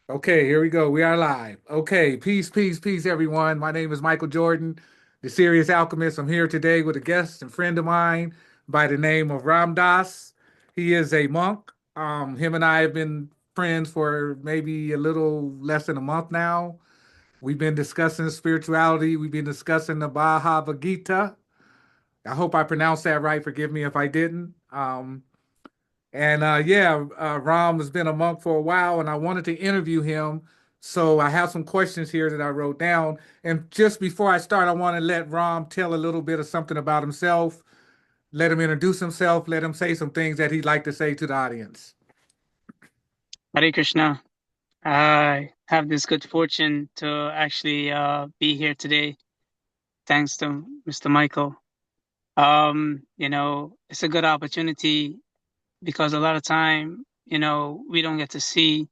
Okay, here we go. We are live. Okay, peace, peace, peace, everyone. My name is Michael Jordan, the Sirius Alchemist. I'm here today with a guest and friend of mine by the name of Ramdas. He is a monk. Him and I have been friends for maybe a little less than a month now. We've been discussing spirituality. We've been discussing the Bhagavad Gita. I hope I pronounced that right. Forgive me if I didn't. Ram has been a monk for a while, and I wanted to interview him. So I have some questions here that I wrote down. And just before I start, I want to let Ram tell a little bit of something about himself. Let him introduce himself. Let him say some things that he'd like to say to the audience. Hare Krishna. I have this good fortune to actually be here today, thanks to Mr. Michael. It's a good opportunity because a lot of time, we don't get to see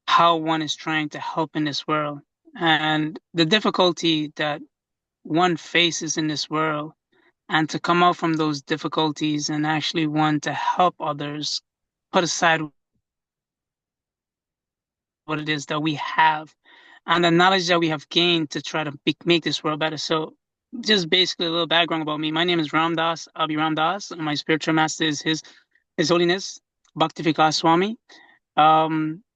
how one is trying to help in this world and the difficulty that one faces in this world, and to come out from those difficulties and actually want to help others, put aside what it is that we have and the knowledge that we have gained to try to make this world better. So, just basically a little background about me. My name is Ramdas Abhi Ramdas, and my spiritual master is His Holiness Bhaktivikas Swami.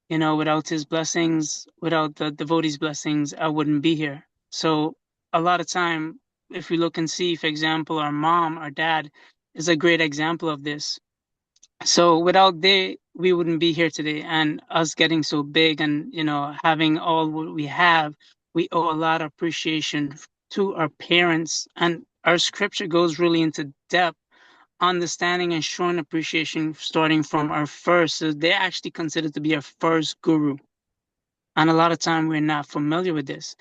Without his blessings, without the devotees' blessings, I wouldn't be here. So, a lot of time, if we look and see, for example, our mom, our dad is a great example of this. So without they, we wouldn't be here today. And us getting so big and, having all what we have, we owe a lot of appreciation to our parents. And our scripture goes really into depth, understanding and showing appreciation starting from our first. So they're actually considered to be our first guru. And a lot of time we're not familiar with this.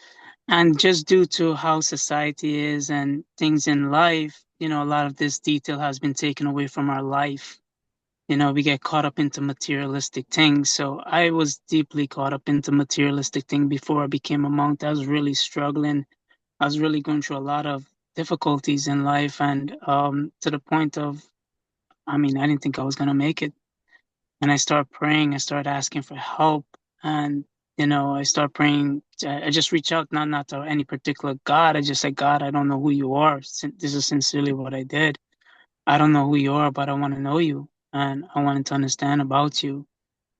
And just due to how society is and things in life, a lot of this detail has been taken away from our life. We get caught up into materialistic things. So I was deeply caught up into materialistic thing before I became a monk. I was really struggling. I was really going through a lot of difficulties in life, and to the point of, I didn't think I was gonna make it. And I started praying. I started asking for help, and I started praying. I just reached out, not to any particular God. I just said, God, I don't know who you are. This is sincerely what I did. I don't know who you are, but I want to know you, and I wanted to understand about you.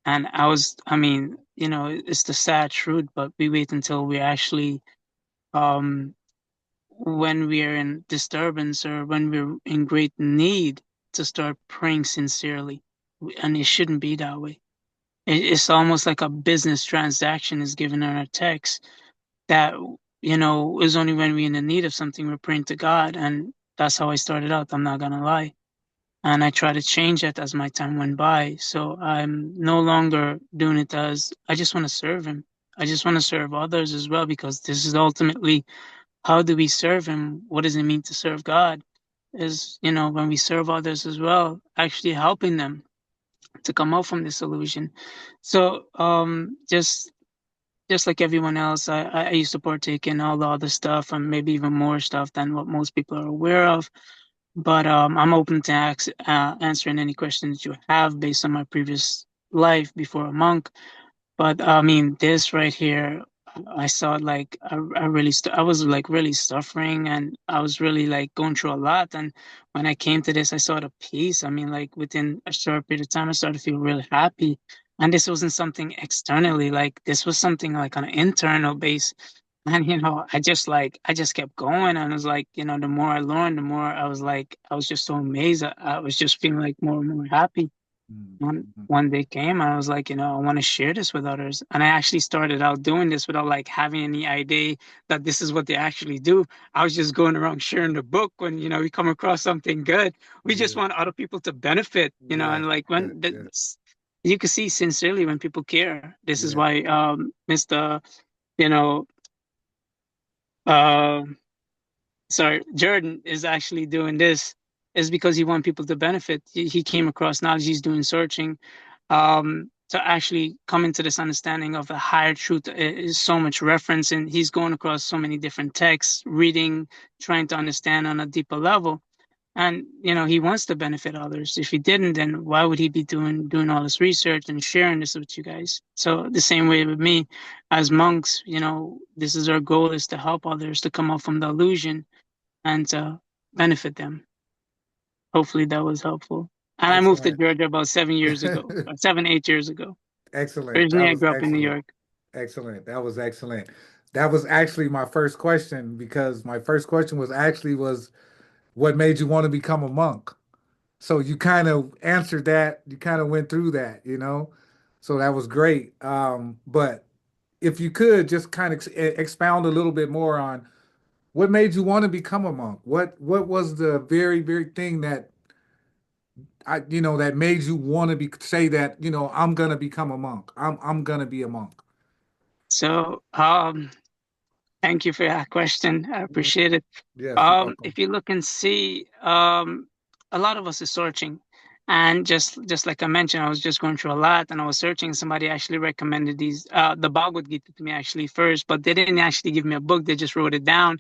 And it's the sad truth, but we wait until we actually, um, when we're in disturbance or when we're in great need, to start praying sincerely. And it shouldn't be that way. It's almost like a business transaction is given in our text that, is only when we're in the need of something we're praying to God. And that's how I started out. I'm not gonna lie. And I try to change it as my time went by. So I'm no longer doing it as I just want to serve him. I just want to serve others as well, because this is ultimately, how do we serve him? What does it mean to serve God? Is, when we serve others as well, actually helping them to come out from this illusion. So just like everyone else, I used to partake in all the other stuff and maybe even more stuff than what most people are aware of. But I'm open to answering any questions you have based on my previous life before a monk. But this right here, I saw it like I was like really suffering, and I was really like going through a lot. And when I came to this, I saw the peace. Like within a short period of time, I started to feel really happy. And this wasn't something externally, like this was something like on an internal base. And I just kept going, and it was like, the more I learned, the more I was just so amazed. I was just feeling like more and more happy. One day came, and I was like, I want to share this with others. And I actually started out doing this without like having any idea that this is what they actually do. I was just going around sharing the book when, we come across something good. We just Yeah, want other people to benefit, yeah, and like yeah, when yeah, you can see sincerely when people care. This is yeah, why Mr. You know, uh sorry, Jordan is actually doing this is because he wants people to benefit. He came across knowledge, he's doing searching, to actually come into this understanding of a higher truth. Is so much reference, and he's going across so many different texts, reading, trying to understand on a deeper level. And he wants to benefit others. If he didn't, then why would he be doing all this research and sharing this with you guys? So the same way with me, as monks, this is our goal, is to help others to come out from the illusion and to benefit them. Hopefully that was helpful. And I moved to Excellent. Georgia about 7 years ago, 7, 8 years ago. Excellent. Originally, That I was grew up in New excellent. York. Excellent. That was excellent. That was actually my first question because my first question was what made you want to become a monk? So you kind of answered that. You kind of went through that. So that was great. But if you could just kind of expound a little bit more on what made you want to become a monk? What was the very, very thing that that made you want to be say that, I'm gonna become a monk. I'm gonna be a monk. So, thank you for that question. I Mhm. appreciate it. Yes, you're welcome. If you look and see, a lot of us is searching, and just like I mentioned, I was just going through a lot, and I was searching. Somebody actually recommended the Bhagavad Gita to me actually first, but they didn't actually give me a book. They just wrote it down,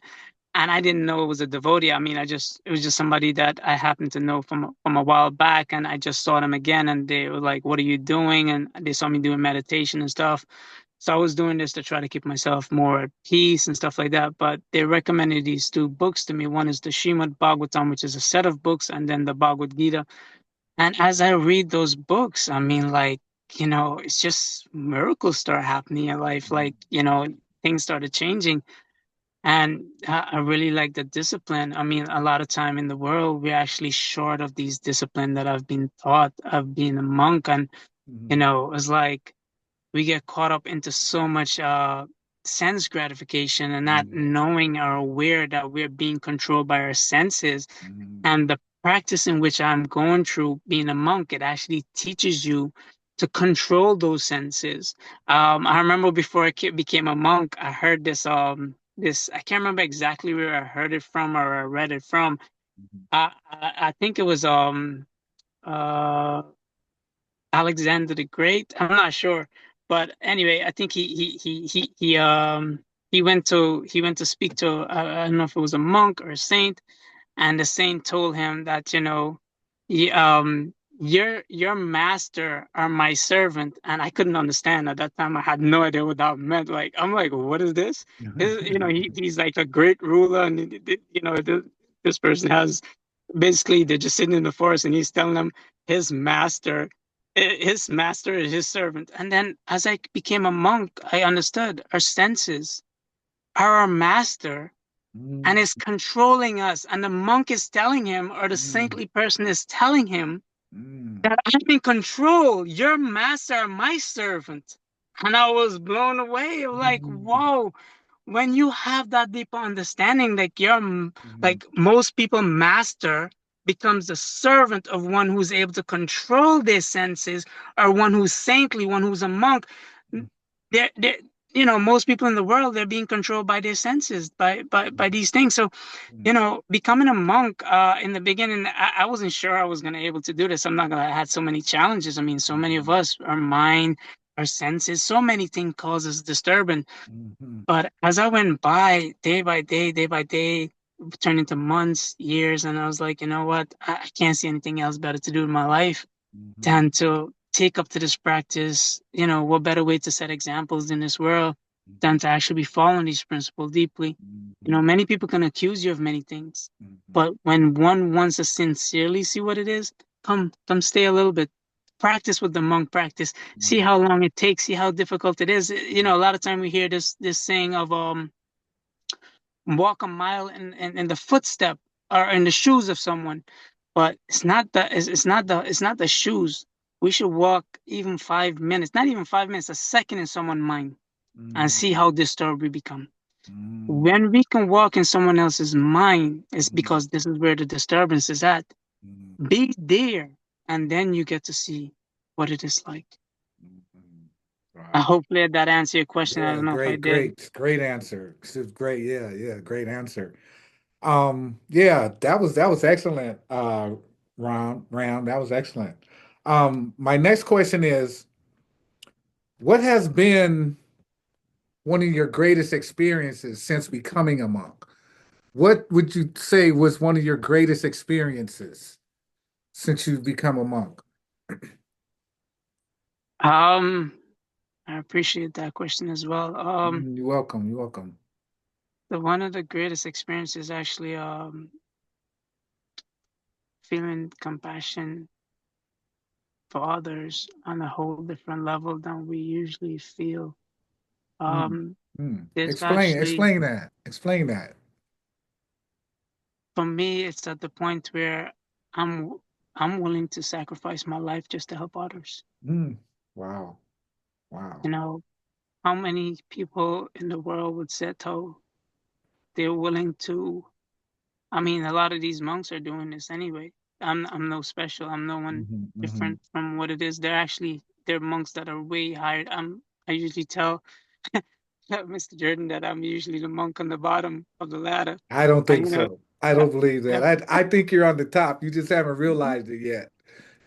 and I didn't know it was a devotee. I mean, it was just somebody that I happened to know from a while back, and I just saw them again, and they were like, "What are you doing?" And they saw me doing meditation and stuff. So I was doing this to try to keep myself more at peace and stuff like that. But they recommended these two books to me. One is the Srimad Bhagavatam, which is a set of books, and then the Bhagavad Gita. And as I read those books, I mean, like, it's just miracles start happening in life. Like, things started changing. And I really like the discipline. I mean, a lot of time in the world, we're actually short of these discipline that I've been taught of being a monk. And, Mhm, it's like, we get caught up into so much sense gratification and not mhm, knowing or aware that we're being controlled by our senses. mhm, And the practice in which I'm going through being a monk, it actually teaches you to control those senses. I remember before became a monk, I heard this I can't remember exactly where I heard it from or I read it from. mhm, I think it was uh Alexander the Great. I'm not sure, but anyway, I think he went to speak to, I don't know if it was a monk or a saint, and the saint told him that, y- um your master are my servant. And I couldn't understand at that time. I had no idea what that meant. Like, I'm like, what is this? He's like a great ruler, and this person has, basically, they're just sitting in the forest, and he's telling them his master his master is his servant. And then as I became a monk, I understood our senses are our master, and mhm, is controlling us. And the monk is telling him, or the mhm, saintly person is telling him, mhm, that I'm in control. Your master, my servant. And I was blown away. Like, mhm, whoa. When you have that deeper understanding, like mhm, like most people, master becomes the servant of one who's able to control their senses, or one who's saintly, one who's a monk. They're most people in the world, they're being controlled by their senses, by these things. So, mhm, becoming a monk, in the beginning, I wasn't sure I was going to able to do this. I'm not going to, I had so many challenges. I mean, so many of mhm, us, our mind, our senses, so many things causes disturbance. mhm, But as I went by day by day, turned into months, years, and I was like, you know what? I can't see anything else better to do in my life mhm, than to take up to this practice. What better way to set examples in this world mhm, than to actually be following these principles deeply? mhm, Many people can accuse you of many things, mhm, but when one wants to sincerely see what it is, come stay a little bit. Practice with the monk practice. See mhm, how long it takes, see how difficult it is. A lot of time we hear this saying of walk a mile in the footstep or in the shoes of someone. But it's not the shoes. We should walk even 5 minutes, not even 5 minutes, a second in someone's mind, and mhm, see how disturbed we become. mhm, When we can walk in someone else's mind, it's mhm, because this is where the disturbance is at. mhm, Be there, and then you get to see what it is like. mhm. Right. Hopefully that answered your question. I Yeah, don't know if I great, did. great answer. This is great. Yeah, yeah, great answer. Yeah, that was excellent, Ram. That was excellent. My next question is, what has been one of your greatest experiences since becoming a monk? What would you say was one of your greatest experiences since you've become a monk? Um, I appreciate that question as well. You're welcome. You're welcome. The one of the greatest experiences actually feeling compassion for others on a whole different level than we usually feel. Mm, Um, there's Explain, actually explain that. Explain that. for me, it's at the point where I'm I'm willing to sacrifice my life just to help others. Mm, wow. Wow. You know, how many people in the world would say, "Oh, they're willing to." I mean, a lot of these monks are doing this anyway. I'm no special. I'm no one Hmm. Hmm. different from what it is. They're monks that are way higher. I usually tell Mr. Jordan that I'm usually the monk on the bottom of the ladder. I don't And think so. I don't believe that. I think you're on the top. You just haven't realized it yet.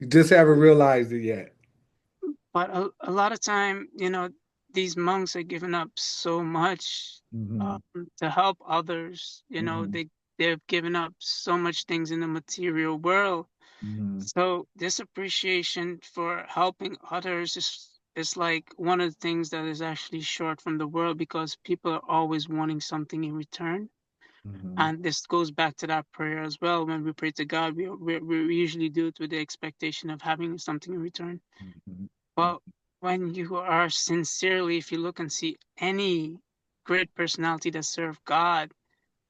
You just haven't realized it yet. but a lot of time, these monks are giving up so much Hmm. to help others. Hmm. They've given up so much things in the material world. Hmm. So this appreciation for helping others is like one of the things that is actually short from the world because people are always wanting something in return. Hmm. And this goes back to that prayer as well. When we pray to God, we usually do it with the expectation of having something in return. Hmm. But when you are sincerely, if you look and see any great personality that served God,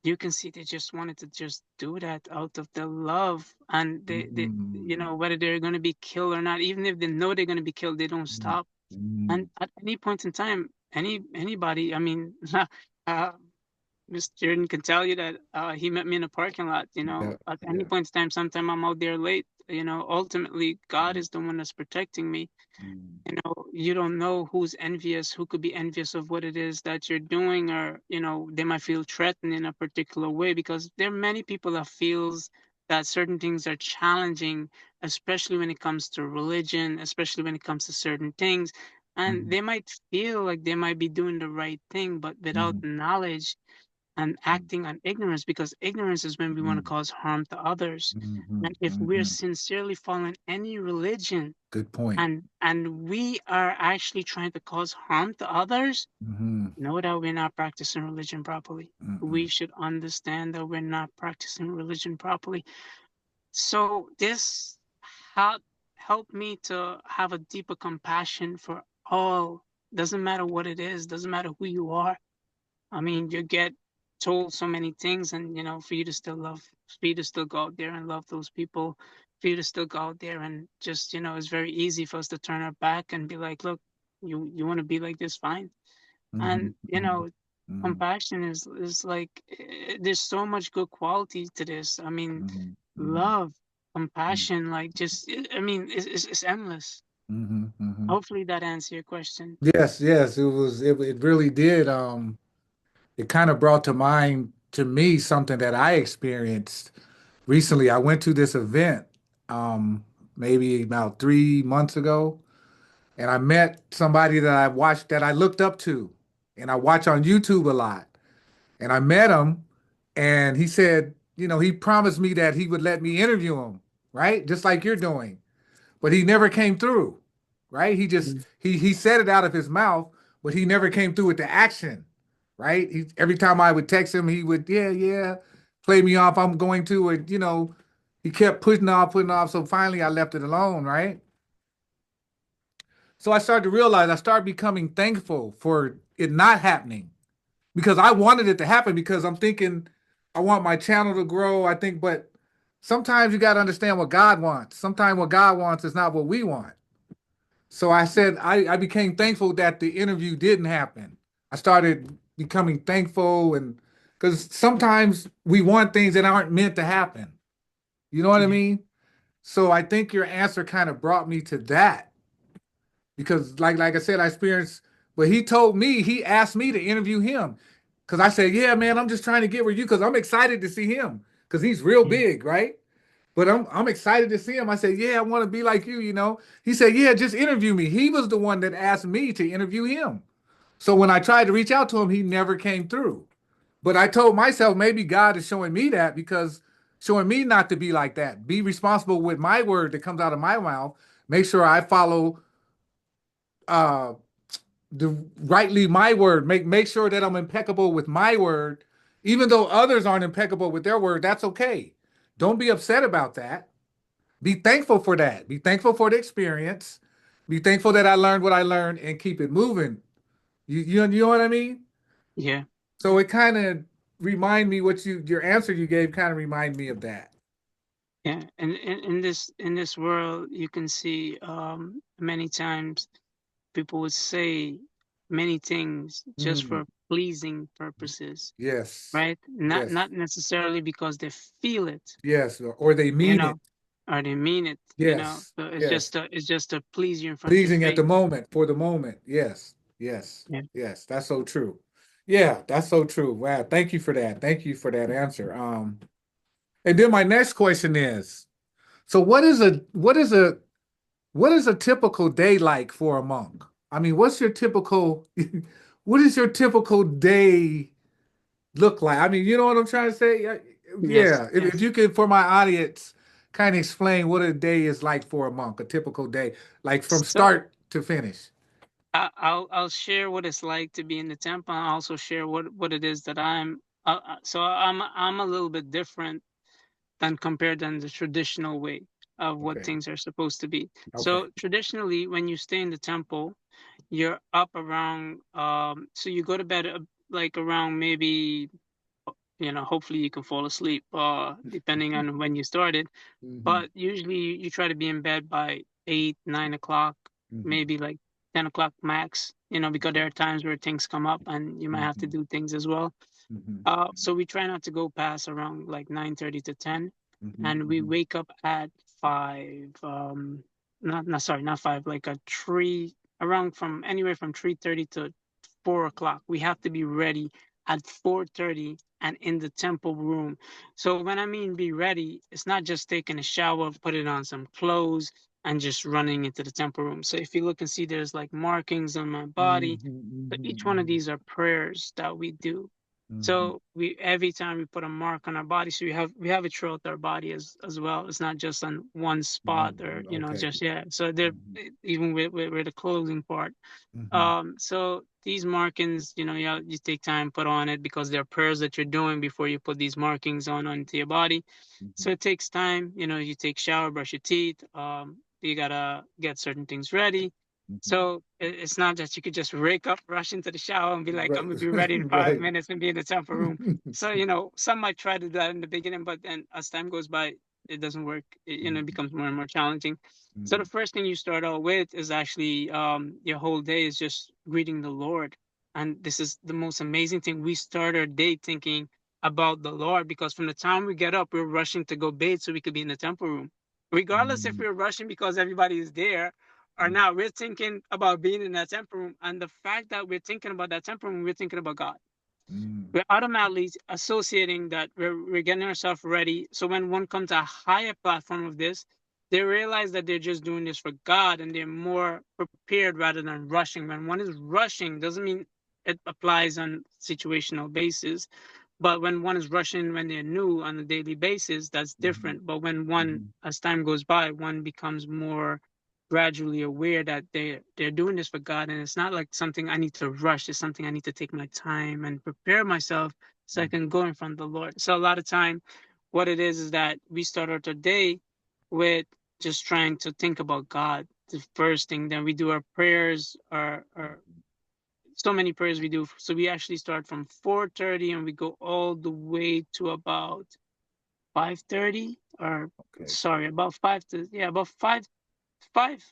you can see they just wanted to just do that out of the love. And Hmm. whether they're going to be killed or not, even if they know they're going to be killed, they don't stop. Hmm. And at any point in time, anybody, I mean, Mr. Jordan can tell you that he met me in a parking lot. Yeah. At any Yeah. point in time, sometime I'm out there late. Ultimately, God is the one that's protecting me. Hmm. You don't know who's envious, who could be envious of what it is that you're doing, or they might feel threatened in a particular way, because there are many people that feels that certain things are challenging, especially when it comes to religion, especially when it comes to certain things, and Hmm. they might feel like they might be doing the right thing, but without Hmm. knowledge and acting on ignorance, because ignorance is when we want to Hmm. cause harm to others. Hmm. And if we're Hmm. sincerely following any religion, Good point. and we are actually trying to cause harm to others, Hmm. know that we're not practicing religion properly. We Hmm. should understand that we're not practicing religion properly. So this help helped me to have a deeper compassion for all. Doesn't matter what it is, doesn't matter who you are. I mean, you get told so many things, and for you to still love, for you to still go out there and love those people, for you to still go out there and just, it's very easy for us to turn our back and be like, look, you want to be like this, fine. Hmm. And Hmm. compassion is like there's so much good quality to this. I mean, Hmm. Hmm. love, compassion, like just I mean, it's endless. Hmm. Hmm. Hopefully that answers your question. Yes, yes, it was it really did. It kind of brought to mind to me something that I experienced recently. I went to this event maybe about 3 months ago, and I met somebody that I watched that I looked up to, and I watch on YouTube a lot. And I met him, and he said, he promised me that he would let me interview him, right? Just like you're doing. But he never came through, right? He said it out of his mouth, but he never came through with the action, right? Every time I would text him, he would, yeah, yeah, play me off. I'm going to, and he kept putting off, putting off. So finally, I left it alone, right? So I started to realize I started becoming thankful for it not happening because I wanted it to happen because I'm thinking I want my channel to grow. I think, but sometimes you got to understand what God wants. Sometimes what God wants is not what we want. So I said I became thankful that the interview didn't happen. I started becoming thankful and because sometimes we want things that aren't meant to happen. You know what I Yeah. mean? So I think your answer kind of brought me to that because like I said, I experienced but he told me, he asked me to interview him. Cause I said, yeah, man, I'm just trying to get with you because I'm excited to see him. Cause he's real Yeah. big, right? But I'm excited to see him. I said, yeah, I want to be like you. He said, yeah, just interview me. He was the one that asked me to interview him. So when I tried to reach out to him, he never came through. But I told myself maybe God is showing me that because showing me not to be like that. Be responsible with my word that comes out of my mouth. Make sure I follow uh the rightly my word. Make sure that I'm impeccable with my word. Even though others aren't impeccable with their word, that's okay. Don't be upset about that. Be thankful for that. Be thankful for the experience. Be thankful that I learned what I learned and keep it moving. You know what I mean? Yeah, So it kind of remind me what your answer you gave kind of remind me of that. yeah. And in this world, you can see many times people would say many things just Mm, for pleasing purposes, yes. right? Not Yes. necessarily because they feel it, Yes. Or they you mean know, it. or they mean it, you know. Yes. So Yes. it's just to please you in front of your Pleasing at the face. moment, for the moment. Yes. Yes. Yeah. Yes. That's so true. Yeah, that's so true. Wow. Thank you for that. Thank you for that answer. And then my next question is, so what is a typical day like for a monk? I mean, what's your typical what is your typical day look like? I mean, you know what I'm trying to say? Yes. Yeah. If Yes. you could, for my audience, kind of explain what a day is like for a monk, a typical day, like from So start to finish. I'll share what it's like to be in the temple. I'll also share what it is that I'm. So I'm a little bit different than compared than the traditional way of what Okay. things are supposed to be. Okay. So traditionally, when you stay in the temple, you're up around. So you go to bed like around maybe, hopefully you can fall asleep. Depending on when you started, Hmm. but usually you try to be in bed by 8, 9 o'clock, Hmm. maybe like 10 o'clock max. Because there Okay. are times where things come up and you might have to Hmm. do things as well. Hmm. So we try not to go past around like 9:30 to 10, Hmm. and we Hmm. wake up at 5. Not sorry, not 5. Like a three around from anywhere from 3:30 to 4 o'clock. We have to be ready at 4:30 and in the temple room. So when I mean be ready, it's not just taking a shower, putting on some clothes, and just running into the temple room. So if you look and see, there's like markings on my Hmm. body. So each one of Hmm. these are prayers that we do. Hmm. So we every time we put a mark on our body, so we have it throughout our body as well. It's not just on one spot or Okay. just yeah. So they're Hmm. even with the clothing part. Hmm. So these markings, you take time put on it because they're prayers that you're doing before you put these markings onto your body. So it takes time. You take shower, brush your teeth. You gotta get certain things ready. Hmm. So it's not that you could just wake up, rush into the shower, and be like, Right. "I'm gonna be ready in five Right. minutes and be in the temple room." So some might try to do that in the beginning, but then as time goes by, it doesn't work. It Hmm. becomes more and more challenging. So the Hmm. first thing you start out with is actually your whole day is just greeting the Lord, and this is the most amazing thing. We start our day thinking about the Lord because from the time we get up, we're rushing to go bathe so we could be in the temple room. Regardless if Hmm. we're rushing because everybody is there or not, we're thinking about being in that temple room. And the fact that we're thinking about that temple room, we're thinking about God. Hmm. We're automatically associating that we're getting ourselves ready. So when one comes to a higher platform of this, they realize that they're just doing this for God and they're more prepared rather than rushing. When one is rushing, doesn't mean it applies on situational basis. But when one is rushing when they're new on a daily basis, that's Hmm. different. But when one, Hmm. as time goes by, one becomes more gradually aware that they're doing this for God, and it's not like something I need to rush. It's something I need to take my time and prepare myself so I can go in front of the Lord. So a lot of time, what it is that we start out our day with just trying to think about God. The first thing, then we do our prayers, our so many prayers we do. So we actually start from 4:30 and we go all the way to about 5:30, or Okay. sorry, about 5 to yeah, about 5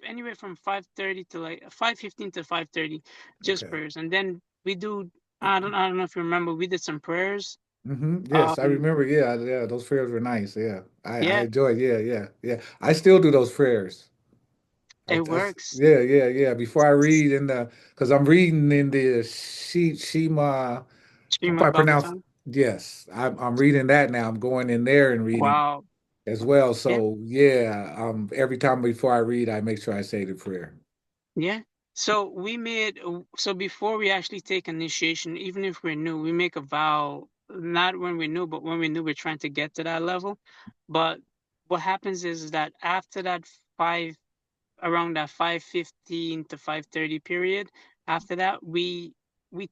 anywhere from 5:30 to like 5:15 to 5:30, just Okay. prayers. And then we do I don't know if you remember, we did some prayers. Hmm. Yes, I Um remember. Yeah, yeah, those prayers were nice. Yeah, I yeah, enjoyed. Yeah, yeah, yeah. I still do those prayers. it works. Yeah, yeah, yeah. Before I read in the, because I'm reading in the Shema. Hope I Srimad pronounce. Bhagavatam. Yes, I'm reading that now. I'm going in there and reading Wow. as well. Yeah. So yeah, every time before I read, I make sure I say the prayer. Yeah. So before we actually take initiation, even if we're new, we make a vow not when we knew, but when we knew we're trying to get to that level. But what happens is that after that five around that 5:15 to 5:30 period. After that, we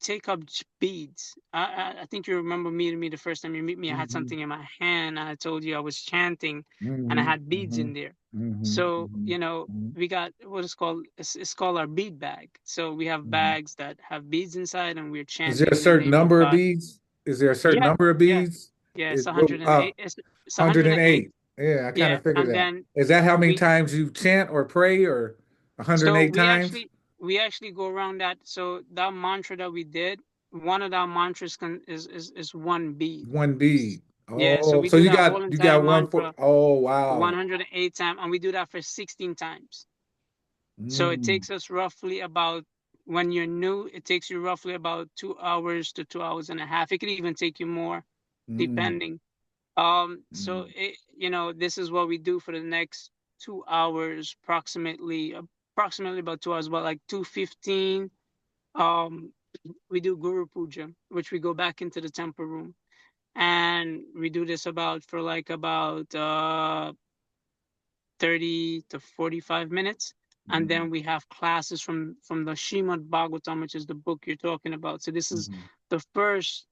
take up beads. I think you remember meeting me the first time you meet me. I had Mm-hmm. something in my hand, and I told you I was chanting, and I Mm-hmm. had beads Mm-hmm. in there. Mm-hmm. So Mm-hmm. we got what is called it's called our bead bag. So we have Mm-hmm. bags that have beads inside, and we're Is there a chanting in the certain name of number of God. beads? Is there a certain Yeah, number of yeah, beads? yeah. It's It, 108. It's 108. 108. Yeah, I kind Yeah, of figured and that. then Is that how many we times you chant or pray, or So 108 times? we actually go around that. So that mantra that we did, one of our mantras is one bead. One bead. Yeah, so Oh, we so do that whole you entire got one for. mantra Oh, wow. 108 times, and we do that for 16 times. So it Mm, takes us roughly about when you're new, it takes you roughly about 2 hours to 2 hours and a half. It could even take you more, mm, depending. So mm, this is what we do for the next 2 hours, approximately about 2 hours, about like 2:15. Um, we do Guru Puja, which we go back into the temple room, and we do this about 30 to 45 minutes, and mm, then we have classes from the Shrimad Bhagavatam, which is the book you're talking about. So this is mm, the first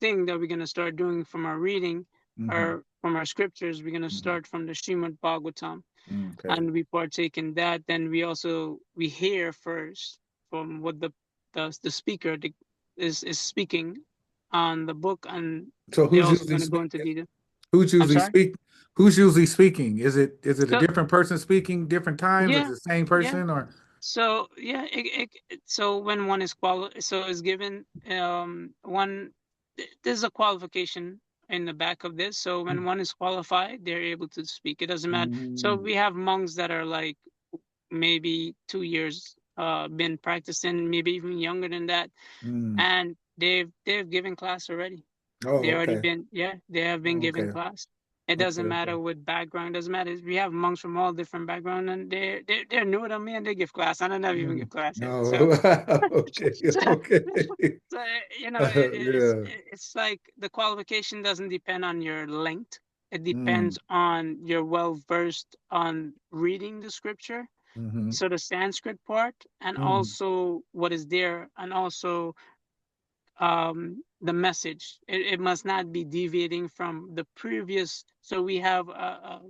thing that we're going to start doing from our reading mm, or from our scriptures. We're going to mm, start from the Shrimad Bhagavatam, okay. and we partake in that. Then we hear first from what the speaker is speaking on the book, and So they're who's also usually going to go speaking? into detail. Who's I'm usually sorry. speak? Who's usually speaking? Is it a So different person speaking different times? Is yeah, it the same yeah. person or? So yeah, so when one is so is given one there's a qualification in the back of this. So when one is qualified, they're able to speak. It doesn't matter. So Mm, we have monks that are like maybe 2 years been practicing, maybe even younger than that, mm. and they've given class already. Oh, They already okay. been, yeah, they have been Oh, given okay. class. It Okay. doesn't Okay. matter what background, doesn't matter. We have monks from all different backgrounds, and they're newer than me, and they give class. I don't never even Mm. give class yet. So, Oh, okay. so, Okay. so Yeah. it's like the qualification doesn't depend on your length. It Mm, depends on you're well versed on reading the scripture, mm-hmm, so the Sanskrit part, and mm. also what is there, and also the message. It must not be deviating from the previous. So we have a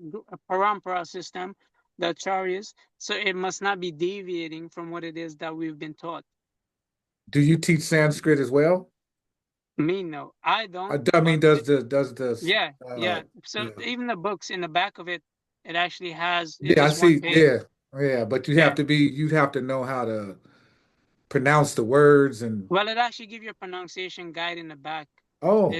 parampara system, the acharyas. So it must not be deviating from what it is that we've been taught. Do you teach Sanskrit as well? Me, no, I don't. I mean, But does the yeah, yeah. So yeah. even the books in the back of it, it actually has. Yeah, I It's one see. page. Yeah, yeah, but Yeah. you'd have to know how to pronounce the words and Well, it actually give you a pronunciation guide in the back. oh,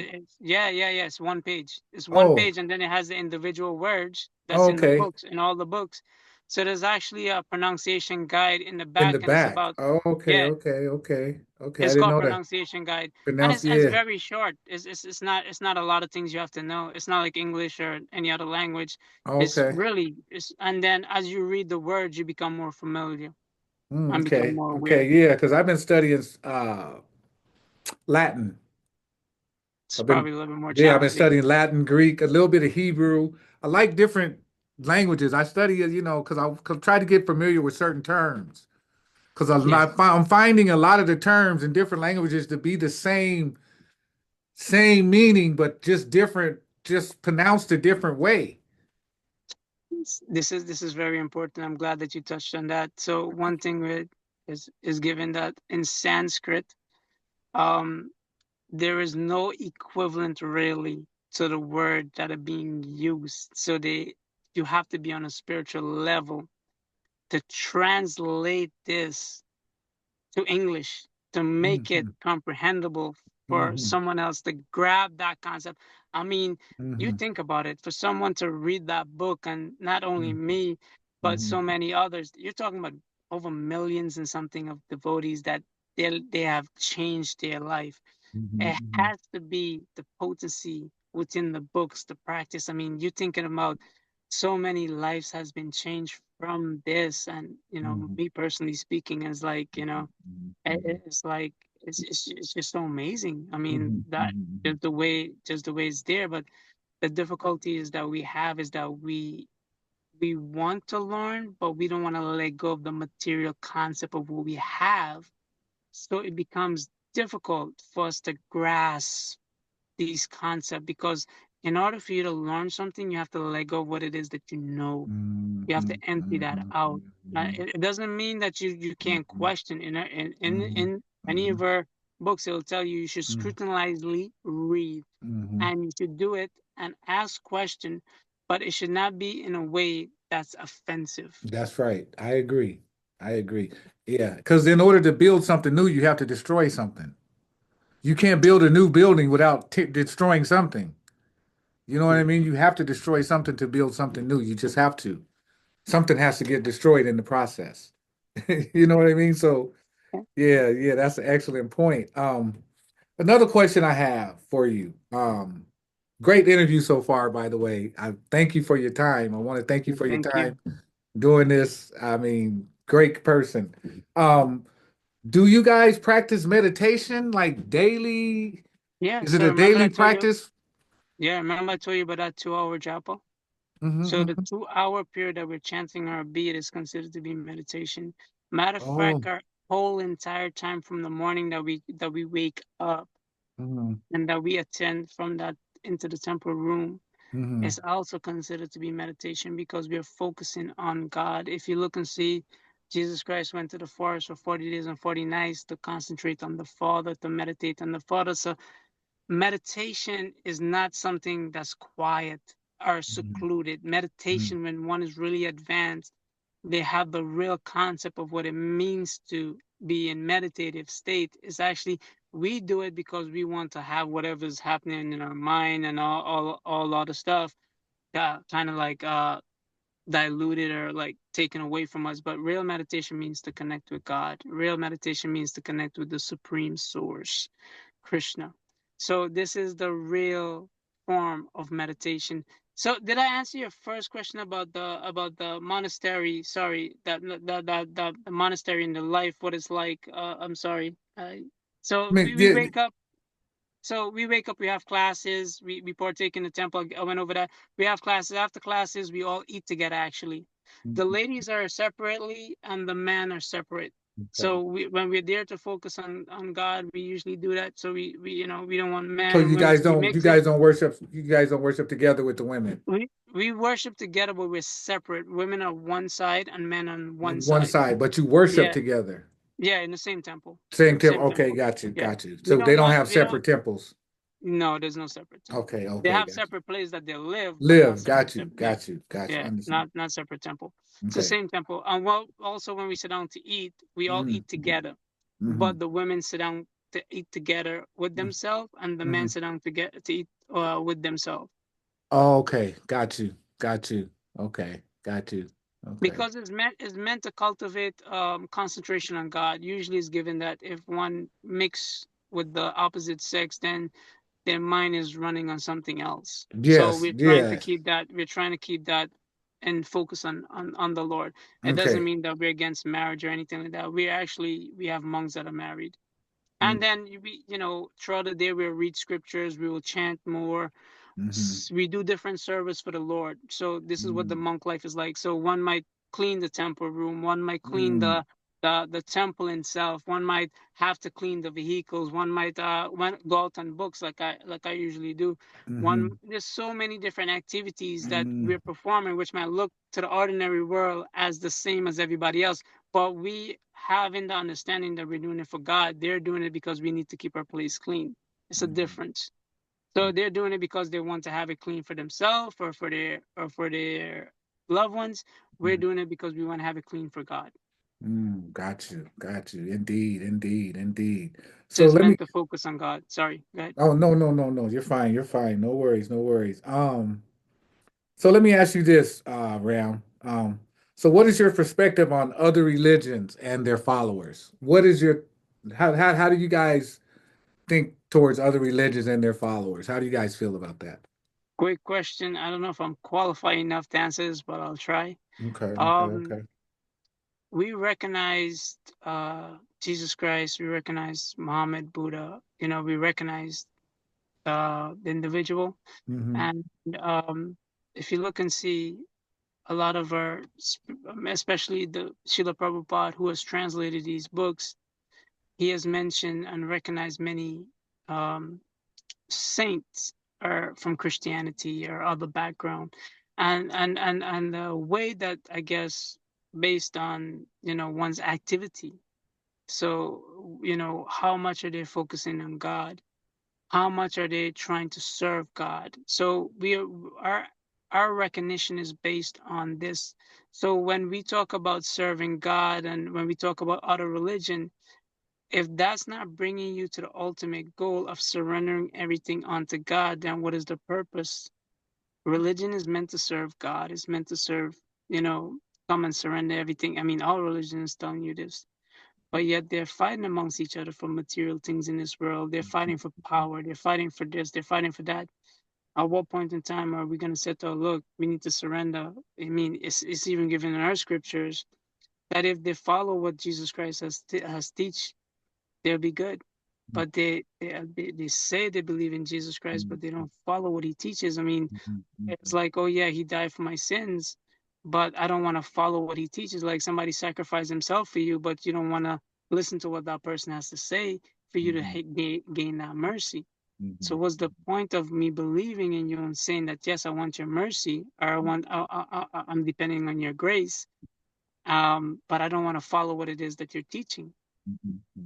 Yeah. It's one page. It's one oh, page, and then it has the individual words that's in the okay, books, in all the books. So there's actually a pronunciation guide in the in back, the and it's back. about, Oh, okay, yeah, okay, okay, okay. I it's didn't called know that. pronunciation guide, and Pronounce, it's yeah. very short. It's not a lot of things you have to know. It's not like English or any other language. Oh, It's okay. really, and then as you read the words, you become more familiar and become Okay, more okay, aware. yeah, because I've been studying Latin. It's I've been, probably a little bit more yeah, I've been challenging. studying Latin, Greek, a little bit of Hebrew. I like different languages. I study it, because I try to get familiar with certain terms. Because Yes. I'm finding a lot of the terms in different languages to be the same meaning, but just different, just pronounced a different way. This is very important. I'm glad that you touched on that. So one thing is given that in Sanskrit, um, there is no equivalent really to the word that are being used. So you have to be on a spiritual level to translate this to English to make it Hmm. comprehensible for Hmm. someone else to grab that concept. I mean, you Hmm. think about it, for someone to read that book, and not only me, but Hmm. so many others, you're talking about over millions and something of devotees that they have changed their life. It Hmm. has to be the potency within the books, the practice. I mean, you're thinking about so many lives has been changed from this, and Hmm. me personally speaking, is like, Hmm. it's like it's just so amazing. I mean, Hmm. that Hmm. just the way it's there. But the difficulty is that we have is that we want to learn, but we don't want to let go of the material concept of what we have. So it becomes difficult for us to grasp these concepts because in order for you to learn something, you have to let go of what it is that you know. Hmm. You have to Hmm. empty that out. Hmm. It doesn't mean that you can't Hmm. question. Hmm. In any Hmm. of our books, it'll tell you should scrutinizingly read, Hmm. and you should do it and ask question, but it should not be in a way that's offensive. That's right. I agree. I agree. Yeah, because in order to build something new, you have to destroy something. You can't build a new building without destroying something. You know what I mean? You have to destroy something to build something new. You just have to. Something has to get destroyed in the process. You know what I mean? So, Yeah, yeah, yeah, that's an excellent point. Another question I have for you. Great interview so far, by the way. I thank you for your time. I want to thank you for your thank you. time doing this. I mean, great person. Um, do you guys practice meditation like daily? Yeah, Is it so a remember I daily told you. practice? Yeah, remember I told you about that 2 hour japa. So the Hmm. 2 hour period that we're chanting our beat is considered to be meditation. Matter of Oh. fact, our whole entire time from the morning that we wake up Hmm. and that we attend from that into the temple room Hmm. is also considered to be meditation because we are focusing on God. If you look and see, Jesus Christ went to the forest for 40 days and 40 nights to concentrate on the Father, to meditate on the Father. So meditation is not something that's quiet or secluded. Hmm. Meditation, when one is really advanced, they have the real concept of what it means to be in meditative state. Is actually we do it because we want to have whatever's happening in our mind and all other stuff that kind of like diluted or like taken away from us. But real meditation means to connect with God. Real meditation means to connect with the supreme source, Krishna. So this is the real form of meditation. So did I answer your first question about the monastery? Sorry, that the monastery and the life, what it's like. I'm sorry. I So mean, we yeah. wake up. So we wake up, we have classes, we partake in the temple. I went over that. We have classes. After classes, we all eat together actually. The ladies are separately and the men are separate. Okay. So when we're there to focus on God, we usually do that. So we we don't want So men and women to be you mixing. guys don't worship you guys don't worship together with the women We worship together, but we're separate. Women on one side and men on one on one side. side, but you worship Yeah, together. yeah, in the same temple. Same temple. Same Okay, temple. got you, Yeah. got you. We So they don't don't want have we don't separate temples. No, there's no separate temple. Okay, They okay, have got you. separate places that they live, but not Live, separate got you, temple. Yeah, got you, got you. yeah, Understand. not separate temple. It's the Okay. same temple. And well, also when we sit down to eat, we all Mm-hmm. eat together. Mm-hmm. But the women sit down to eat together with themselves, and the men Mm-hmm. sit down to eat with themselves. Oh, okay, got you, got you. Okay, got you. Okay. Because it's meant to cultivate concentration on God. Usually, it's given that if one mix with the opposite sex, then their mind is running on something else. So Yes, yes. we're trying to keep that and focus on the Lord. It doesn't Okay. mean that we're against marriage or anything like that. We have monks that are married. And Mm-hmm. then we, throughout the day we'll read scriptures, we will chant more. Mm-hmm. We do different service for the Lord. So this is what the monk life is like. So one might clean the temple room, one might clean Mm-hmm. the temple itself, one might have to clean the vehicles, one might go out on books like I usually do. Mm-hmm. One There's so many different activities that Mm-hmm. we're performing, which might look to the ordinary world as the same as everybody else. But we having the understanding that we're doing it for God, they're doing it because we need to keep our place clean. It's a difference. So they're doing it because they want to have it clean for themselves or for their loved ones. We're Mm-hmm. doing it because we want to have it clean for God. Mm, got you, got you. Indeed, indeed, indeed. So So it's let me. meant to focus on God. Sorry, go ahead. Oh, no, no, no, no. You're fine. You're fine. No worries, no worries. So let me ask you this, Ram. So what is your perspective on other religions and their followers? What is your how do you guys think towards other religions and their followers? How do you guys feel about that? Great question. I don't know if I'm qualified enough to answer this, but I'll try. Okay, okay, Um, okay. we recognized. Jesus Christ, we recognize Muhammad, Buddha, we recognize the individual. Mm-hmm. And if you look and see a lot of our, especially the Srila Prabhupada, who has translated these books, he has mentioned and recognized many um, saints are from Christianity or other background, and the way that, I guess, based on one's activity. So how much are they focusing on God? How much are they trying to serve God? So our recognition is based on this. So when we talk about serving God and when we talk about other religion, if that's not bringing you to the ultimate goal of surrendering everything onto God, then what is the purpose? Religion is meant to serve God. It's meant to serve, you know, come and surrender everything. I mean, all religion is telling you this, but yet they're fighting amongst each other for material things in this world. They're fighting for power. They're fighting for this. They're fighting for that. At what point in time are we going to say, "Oh, look, we need to surrender"? I mean, it's even given in our scriptures that if they follow what Jesus Christ has teach, they'll be good. But they say they believe in Jesus Christ, but they don't follow what he teaches. I mean, it's like, oh yeah, he died for my sins, but I don't want to follow what he teaches. Like somebody sacrificed himself for you, but you don't want to listen to what that person has to say for you to gain that mercy. So what's the point of me believing in you and saying that yes, I want your mercy, or I'm depending on your grace, but I don't want to follow what it is that you're teaching.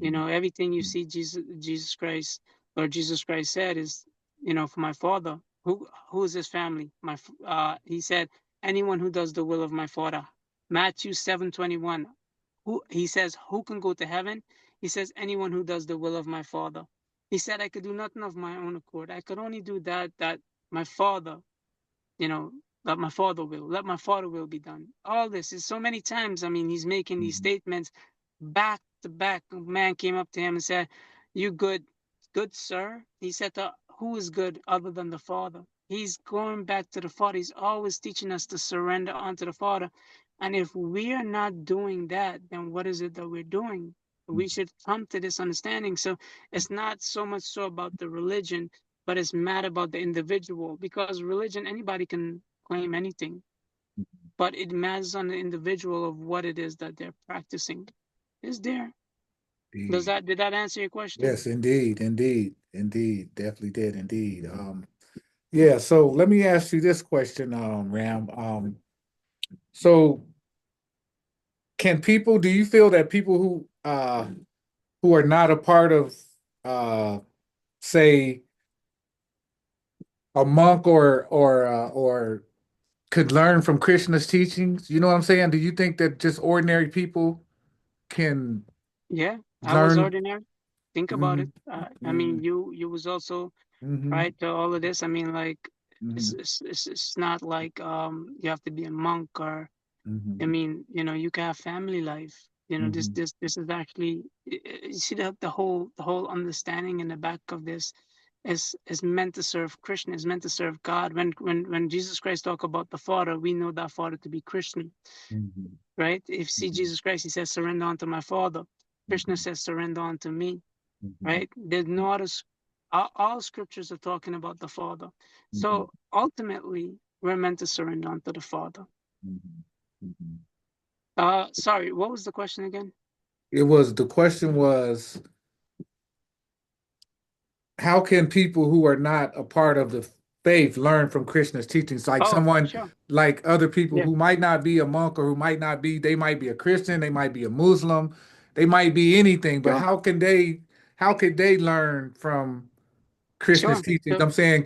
Everything you see Jesus Christ or Jesus Christ said is, for my Father. Who is his family? He said, anyone who does the will of my Father. Matthew 7:21. Who he says, who can go to heaven? He says, anyone who does the will of my Father. He said, I could do nothing of my own accord. I could only do that my Father, you know, let my Father will be done. All this is so many times. I mean, he's making these statements back to back. A man came up to him and said, "You good sir?" He said, "Who is good other than the Father?" He's going back to the Father. He's always teaching us to surrender unto the Father. And if we are not doing that, then what is it that we're doing? We should come to this understanding. So it's not so much so about the religion, but it's mad about the individual, because religion, anybody can claim anything, but it matters on the individual of what it is that they're practicing. Is there? Indeed. Did that answer your question? Yes, indeed, indeed, indeed, definitely did, indeed. Yeah. So let me ask you this question, Ram. So can people? Do you feel that people who are not a part of, uh, say, a monk or could learn from Krishna's teachings? You know what I'm saying? Do you think that just ordinary people can Yeah, I was learn? ordinary. Think about Hmm. it. I mean, Hmm. you was also Hmm. right to all of this. I mean, like, Hmm. it's not like you have to be a monk, or I Hmm. mean, you can have family life. Hmm. This is actually, you see that the whole understanding in the back of this is meant to serve Krishna, is meant to serve God. When Jesus Christ talk about the Father, we know that Father to be Krishna, Hmm. right? If you see Jesus Christ, he says, surrender unto my Father. Krishna Hmm. says, surrender unto me, Hmm. right? There's no other, all scriptures are talking about the Father. Hmm. So ultimately, we're meant to surrender unto the Father. Hmm. Hmm. Sorry, what was the question again? The question was, how can people who are not a part of the faith learn from Krishna's teachings? Like Oh, someone, sure. like other people Yeah, who might not be a monk or who might not be, they might be a Christian, they might be a Muslim, they might be anything, but sure, how could they learn from Krishna's sure. teachings? So, I'm saying,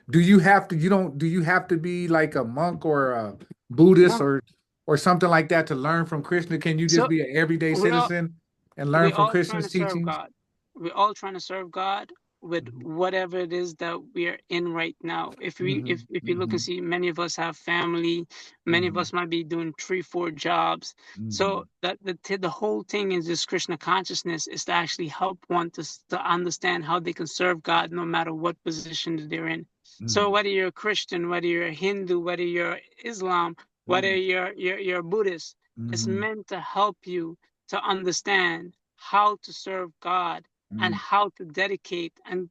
do you have to, do you have to be like a monk or a Buddhist no. or something like that to learn from Krishna? Can you just So be an everyday we all citizen and learn we from all trying Krishna's to serve teachings? God. We're all trying to serve God with whatever it is that we are in right now. If we Hmm. if you look and Hmm. see, many of us have family, many of Hmm. us might be doing 3, 4 jobs. So Hmm. the whole thing is this Krishna consciousness is to actually help one to understand how they can serve God no matter what position that they're in. So Hmm. whether you're a Christian, whether you're a Hindu, whether you're Islam, whether Hmm. you're Buddhist, it's Hmm. meant to help you to understand how to serve God and Mm-hmm. how to dedicate and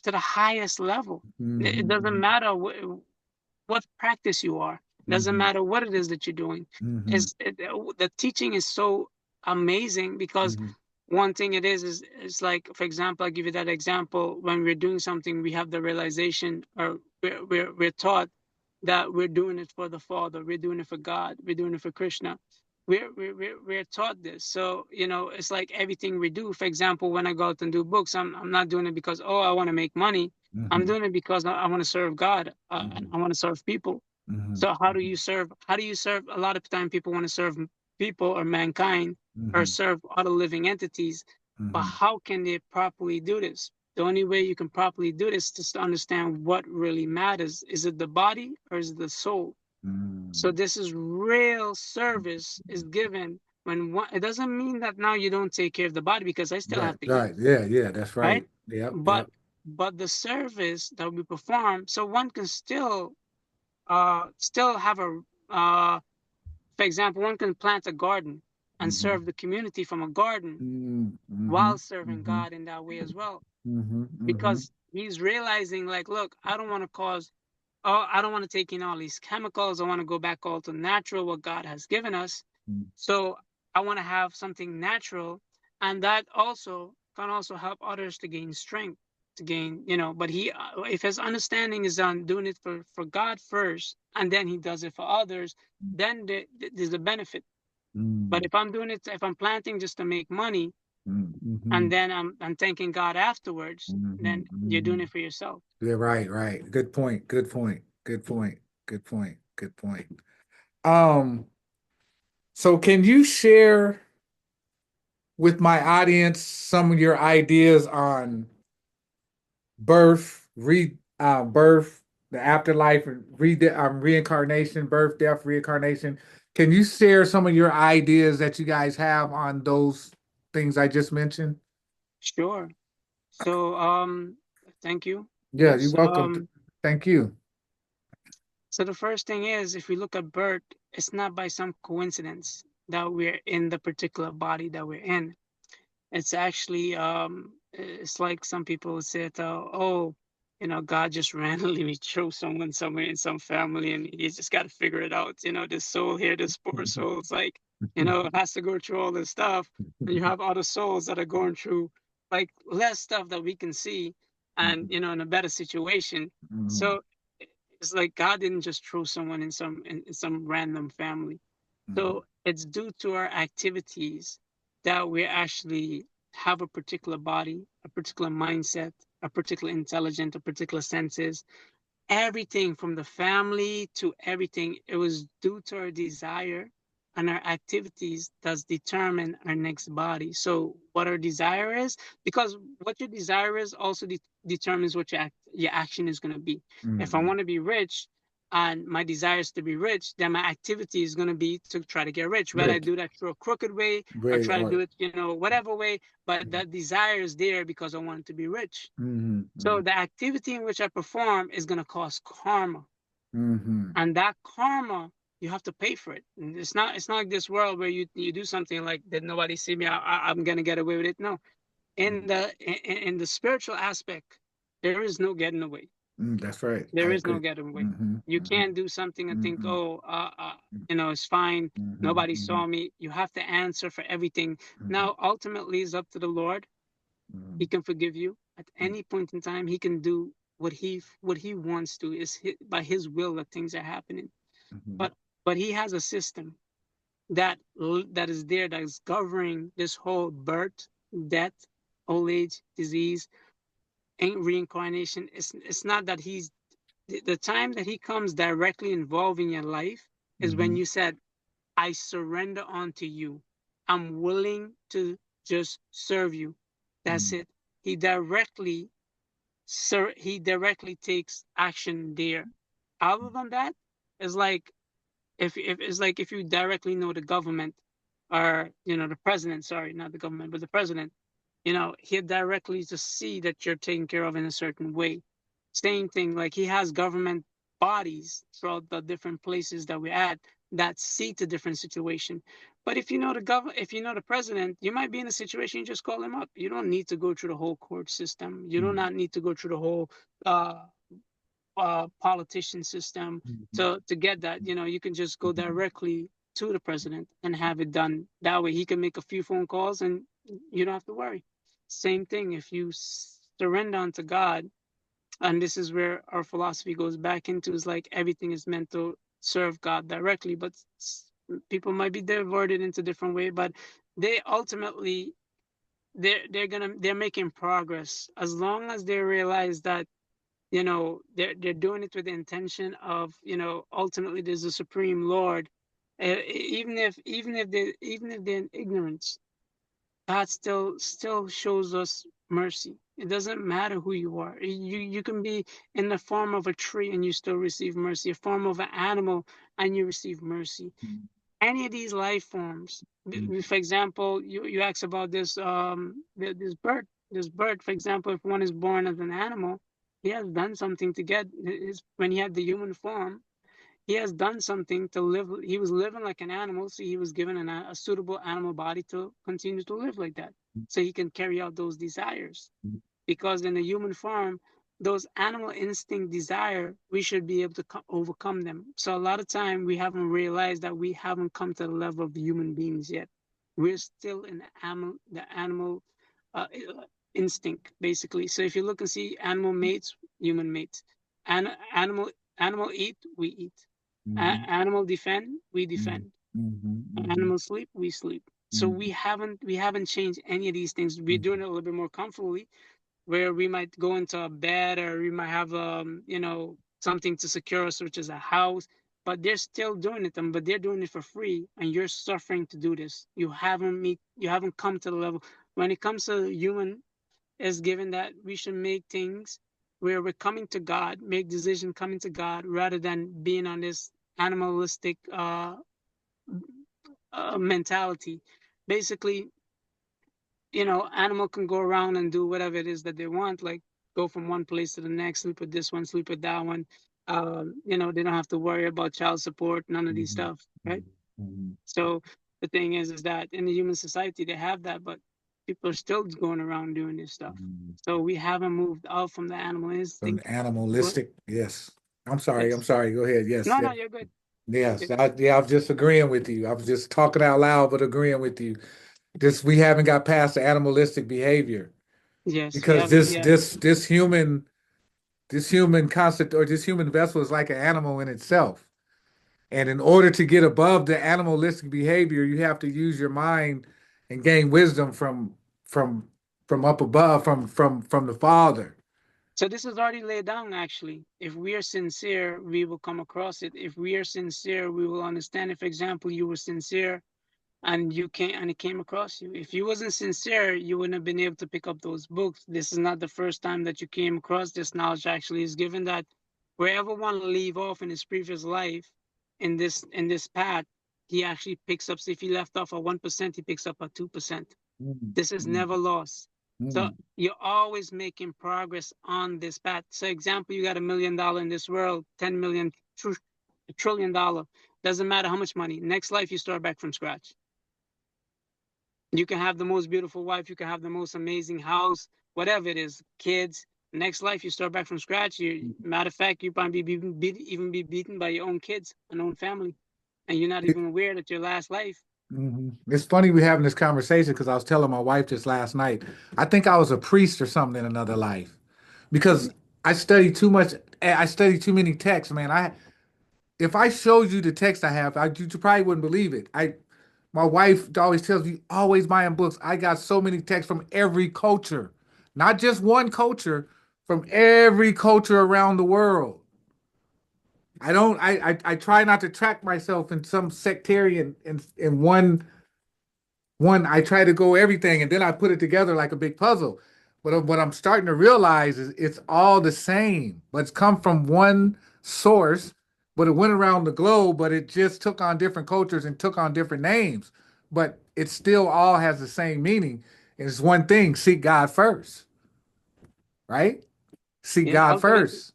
to the highest level. It doesn't Mm-hmm. matter what practice you are. It doesn't Mm-hmm. matter what it is that you're doing. Mm-hmm. The teaching is so amazing because Mm-hmm. one thing it is it's like, for example, I'll give you that example. When we're doing something, we have the realization, or we're taught that we're doing it for the Father, we're doing it for God, we're doing it for Krishna. We're taught this. So, it's like everything we do. For example, when I go out and do books, I'm not doing it because, oh, I want to make money. I'm Mm-hmm. doing it because I want to serve God, and Mm-hmm. I want to serve people. Mm-hmm. So how do you serve? How do you serve? A lot of time people want to serve people or mankind or Mm-hmm. serve other living entities, but Mm-hmm. how can they properly do this? The only way you can properly do this is to understand what really matters. Is it the body or is it the soul? So Mm-hmm. this is real service is given when one, it doesn't mean that now you don't take care of the body because I still Right, have to eat, right. Yeah, yeah, that's right? right. Yep, But yep. the service that we perform, so one can still have a for example, one can plant a garden and Mm-hmm. serve the community from a garden Mm-hmm. while serving Mm-hmm. God in that way as well, Mm-hmm. Mm-hmm. because he's realizing, like, look, I don't want to cause, oh, I don't want to take in all these chemicals. I want to go back all to natural, what God has given us. So I want to have something natural, and that also can also help others to gain strength, to gain, But if his understanding is on doing it for God first, and then he does it for others, then there's a benefit. But Mm-hmm. if I'm doing it, if I'm planting just to make money, Mm-hmm. and then I'm thanking God afterwards, Mm-hmm. then you're Mm-hmm. doing it for yourself. Yeah, right, right. Good point. Good point. Good point. Good point. Good point. Um, so can you share with my audience some of your ideas on birth, the afterlife, reincarnation, birth, death, reincarnation? Can you share some of your ideas that you guys have on those things I just mentioned? Sure. So, thank you. Yeah, you're Yes. welcome. Thank you. So the first thing is, if we look at birth, it's not by some coincidence that we're in the particular body that we're in. It's actually, it's like some people say, oh, God just randomly chose someone somewhere in some family, and you just got to figure it out. This soul here, this poor soul, it's like, it has to go through all this stuff. And you have other souls that are going through like less stuff that we can see, and in a better situation. Mhm, So it's like God didn't just throw someone in some random family. mhm, So it's due to our activities that we actually have a particular body, a particular mindset, a particular intelligence, a particular senses, everything from the family to everything. It was due to our desire and our activities that's determine our next body. So what our desire is, because what your desire is also determines what your action is going to be. If I mhm. want to be rich and my desire is to be rich, then my activity is going to be to try to get rich, whether I Rich, do that through a crooked way or great try to do art. it, whatever way, but that desire is there because I want to be rich. Mhm, So mhm, the activity in which I perform is going to cause karma, mhm, and that karma you have to pay for it. And it's not like this world where you do something like that nobody see me. I'm going to get away with it. No, in the spiritual aspect, there is no getting away. That's right. I There is no agree. getting away. Mhm, You mhm, can't do something and think, mhm, oh, it's fine. mhm, Nobody mhm, saw me. You have to answer for everything. mhm, Now, ultimately, it's up to the Lord. He mhm, can forgive you at any point in time. He can do what he wants to. By his will that things are happening. mhm, But he has a system that is there, that is governing this whole birth, death, old age, disease, and reincarnation. It's not that the time that he comes directly involving your life is when mhm, you said, I surrender unto you. I'm willing to just serve you. That's mhm, it. He directly, he directly takes action there. Other than that, it's like if it's like if you directly know the government, or the president, sorry, not the government, but the president, he directly just see that you're taken care of in a certain way. Same thing, like he has government bodies throughout the different places that we're at, that seat a different situation. But if you know the government, if you know the president, you might be in a situation, you just call him up. You don't need to go through the whole court system. You do not need to go through the whole uh, politician system to get that. You know, you can just go directly to the president and have it done that way. He can make a few phone calls and you don't have to worry. Same thing if you surrender unto God, and this is where our philosophy goes back into, is like everything is meant to serve God directly, but people might be diverted into different way, but they ultimately they're making progress as long as they realize that, you know, they're doing it with the intention of, you know, ultimately there's a supreme Lord. Even if they're in ignorance, God still shows us mercy. It doesn't matter who you are. You can be in the form of a tree and you still receive mercy, a form of an animal and you receive mercy. Any of these life forms. For example, you asked about this bird. This bird, for example, if one is born as an animal, he has done something to get his, when he had the human form, he has done something to live. He was living like an animal, so he was given a suitable animal body to continue to live like that, so he can carry out those desires. Because in the human form, those animal instinct desire, we should be able to overcome them. So a lot of time we haven't realized that we haven't come to the level of human beings yet. We're still in the animal uh, instinct, basically. So if you look and see animal mates, human mates, and animal eat, we eat. Animal defend, we defend. Animal sleep, we sleep. So we haven't changed any of these things. We're doing it a little bit more comfortably, where we might go into a bed, or we might have you know, something to secure us, which is a house. But they're still doing it, but they're doing it for free, and you're suffering to do this. You haven't come to the level. When it comes to human, is given that we should make things where we're coming to God, make decision coming to God, rather than being on this animalistic mentality. Basically, you know, animal can go around and do whatever it is that they want, like go from one place to the next, sleep with this one, sleep with that one. You know, they don't have to worry about child support, none of these stuff, right? So the thing is that in the human society they have that, but people are still going around doing this stuff. So we haven't moved out from the animal From instinct. But animalistic, yes. I'm sorry. I'm yes, sorry. Go ahead. Yes. no, Yeah. no, you're good. You're Yes. good. I was just agreeing with you. I was just talking out loud, but agreeing with you. Just we haven't got past the animalistic behavior Yes, we because haven't. this Yeah. this this human this human concept or this human vessel is like an animal in itself. And in order to get above the animalistic behavior, you have to use your mind and gain wisdom from from up above, from the Father. So this is already laid down, actually. If we are sincere, we will come across it. If we are sincere, we will understand. If, for example, you were sincere and it came across you. If you wasn't sincere, you wouldn't have been able to pick up those books. This is not the first time that you came across this knowledge. Actually, is given that wherever one leave off in his previous life, in this path, he actually picks up. So if he left off at 1%, he picks up at 2%. Mm, This is mm, never lost. So mm, you're always making progress on this path. So example, you got $1 million in this world, 10 million, $1 trillion. Doesn't matter how much money. Next life, you start back from scratch. You can have the most beautiful wife, you can have the most amazing house, whatever it is, kids. Next life, you start back from scratch. Matter of fact, you might even be beaten by your own kids, an own family, and you're not It, even aware that your last life. it's funny we having this conversation because I was telling my wife just last night. I think I was a priest or something in another life because I studied too much. I studied too many texts, man. I if I showed you the text I have, you probably wouldn't believe it. My wife always tells me, always buying books. I got so many texts from every culture, not just one culture, from every culture around the world. I don't. I try not to track myself in some sectarian in one. I try to go everything, and then I put it together like a big puzzle. But what I'm starting to realize is it's all the same, but it's come from one source. But it went around the globe, but it just took on different cultures and took on different names. But it still all has the same meaning. And it's one thing: seek God first, right? Seek Yeah, God ultimately, first.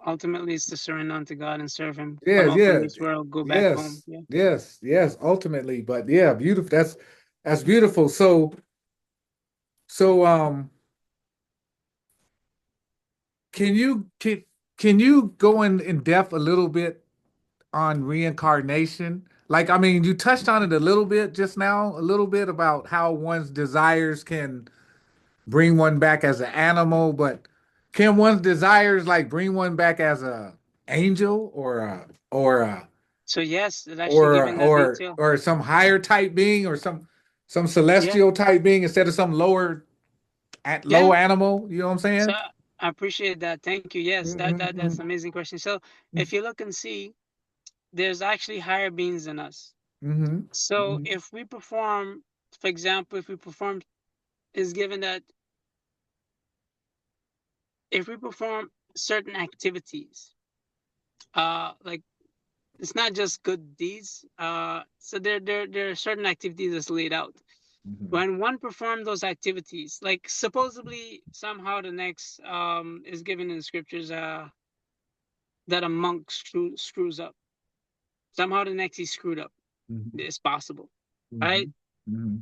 Ultimately, it's to surrender unto God and serve Him. Come Yes, out from yeah, this world, go back home. yes, Yeah. yes, yes. Ultimately, but yeah, beautiful. That's beautiful. So can you can you go in depth a little bit on reincarnation? Like, I mean, you touched on it a little bit just now, a little bit about how one's desires can bring one back as an animal, but can one's desires like bring one back as a angel So yes, it's actually given that detail. or some higher type being or some Yeah. celestial type being instead of some lower at Yeah. low animal? You know what I'm So saying? I appreciate that. Thank you. Yes, that's Mm-hmm, an amazing question. So if you look and see, there's actually higher beings than us. mm-hmm, So mm-hmm, if we perform, for example, if we perform, is given that if we perform certain activities, like it's not just good deeds. So there are certain activities that's laid out. mm-hmm, When one performs those activities, like supposedly somehow the next is given in the scriptures that a monk screws up. Somehow the next he screwed up. mm-hmm, It's possible, right? mm-hmm, mm-hmm,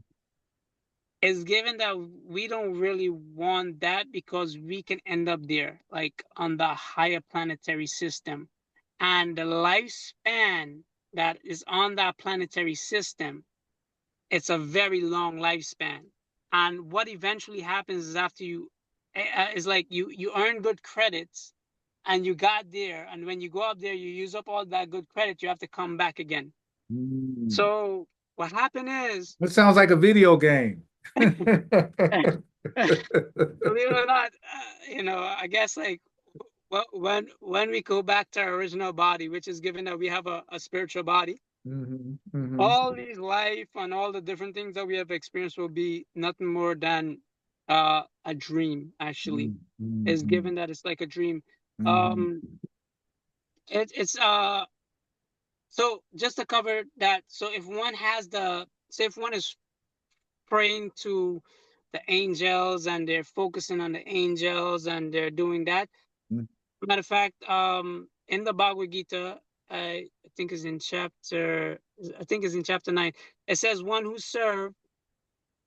It's given that we don't really want that because we can end up there, like on the higher planetary system. And the lifespan that is on that planetary system, it's a very long lifespan. And what eventually happens is after you, is like you earn good credits and you got there. And when you go up there, you use up all that good credit, you have to come back again. mm-hmm. So what happened is, It sounds like a video game. believe it or not, I guess like when we go back to our original body, which is given that we have a spiritual body, Mhm, mhm, all these life and all the different things that we have experienced will be nothing more than a dream. Actually, mhm, is mhm, given that it's like a dream. mhm, Um, it's so just to cover that. So if one has the say if one is praying to the angels and they're focusing on the angels and they're doing that. mhm, Matter of fact, in the Bhagavad Gita, I think is in chapter, I think is in chapter 9. It says, "One who served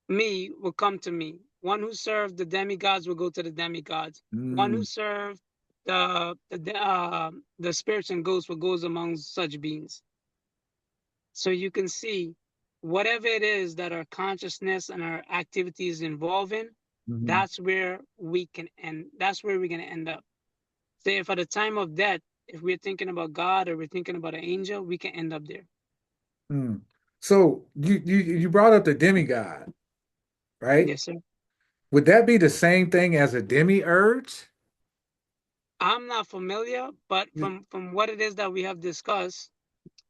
me will come to me. One who served the demigods will go to the demigods. One who mhm, served the spirits and ghosts will goes among such beings." So you can see whatever it is that our consciousness and our activities involve in, mhm, that's where we can end. That's where we're going to end up. Say if at the time of death, if we're thinking about God or we're thinking about an angel, we can end up there. mhm. So you brought up the demigod, right? Yes, sir. Would that be the same thing as a demiurge? I'm not familiar, but from what it is that we have discussed,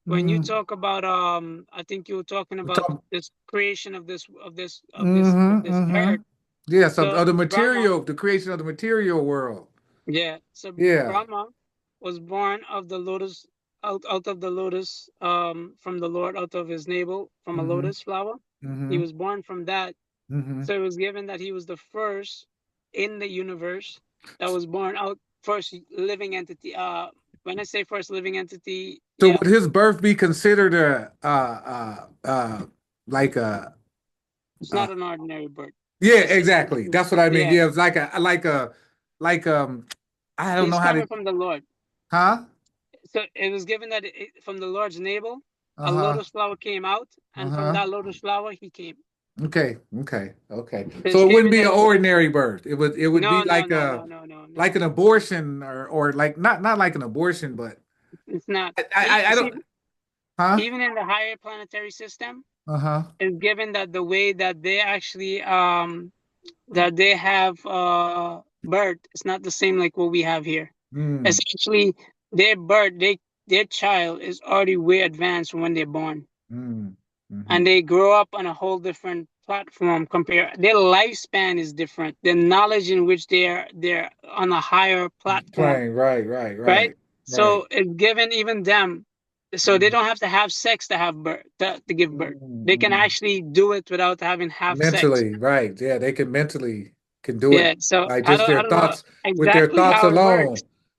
when you Mm-hmm. talk about I think you were talking We're about talking. this creation of this Mm-hmm, mm-hmm. earth. Yes, So of the Brahma, material, the creation of the material world. yeah. So Yeah. Brahma was born of the lotus, out of the lotus, from the Lord, out of his navel, from a Mm-hmm. lotus flower. He Mm-hmm. was born from that. Mm-hmm. So it was given that he was the first in the universe that was born out, first living entity. When I say first living entity, So yeah, would his birth be considered a like it's uh not an ordinary bird. yeah, It's exactly. That's what I mean. yeah, Yeah, it's like I don't know he's how coming to from the Lord. huh? So it was given that from the Lord's navel, a Uh-huh. lotus flower came out, and from Uh-huh. that lotus flower he came. Okay. Okay. Okay. It's So it wouldn't given be an that ordinary birth. It would be no, no, no, no, no, no, like no. an abortion or like not like an abortion, but It's not. I See, don't huh? even in the higher planetary system, Uh-huh. it's given that the way that they actually that they have birth is not the same like what we have here. Mm, Essentially, their birth, their child is already way advanced when they're born, mm, mm-hmm. and they grow up on a whole different platform. Compare their lifespan is different. The knowledge in which they're on a higher platform, Plain, right, right, right? right, right. So it's given even them, so they Mm, don't have to have sex to have birth to give birth. mm, They can mm. actually do it without having have sex. Mentally, right. Yeah, they can mentally can do Yeah. it So by I just don't I their don't know thoughts with their exactly thoughts how it works. alone.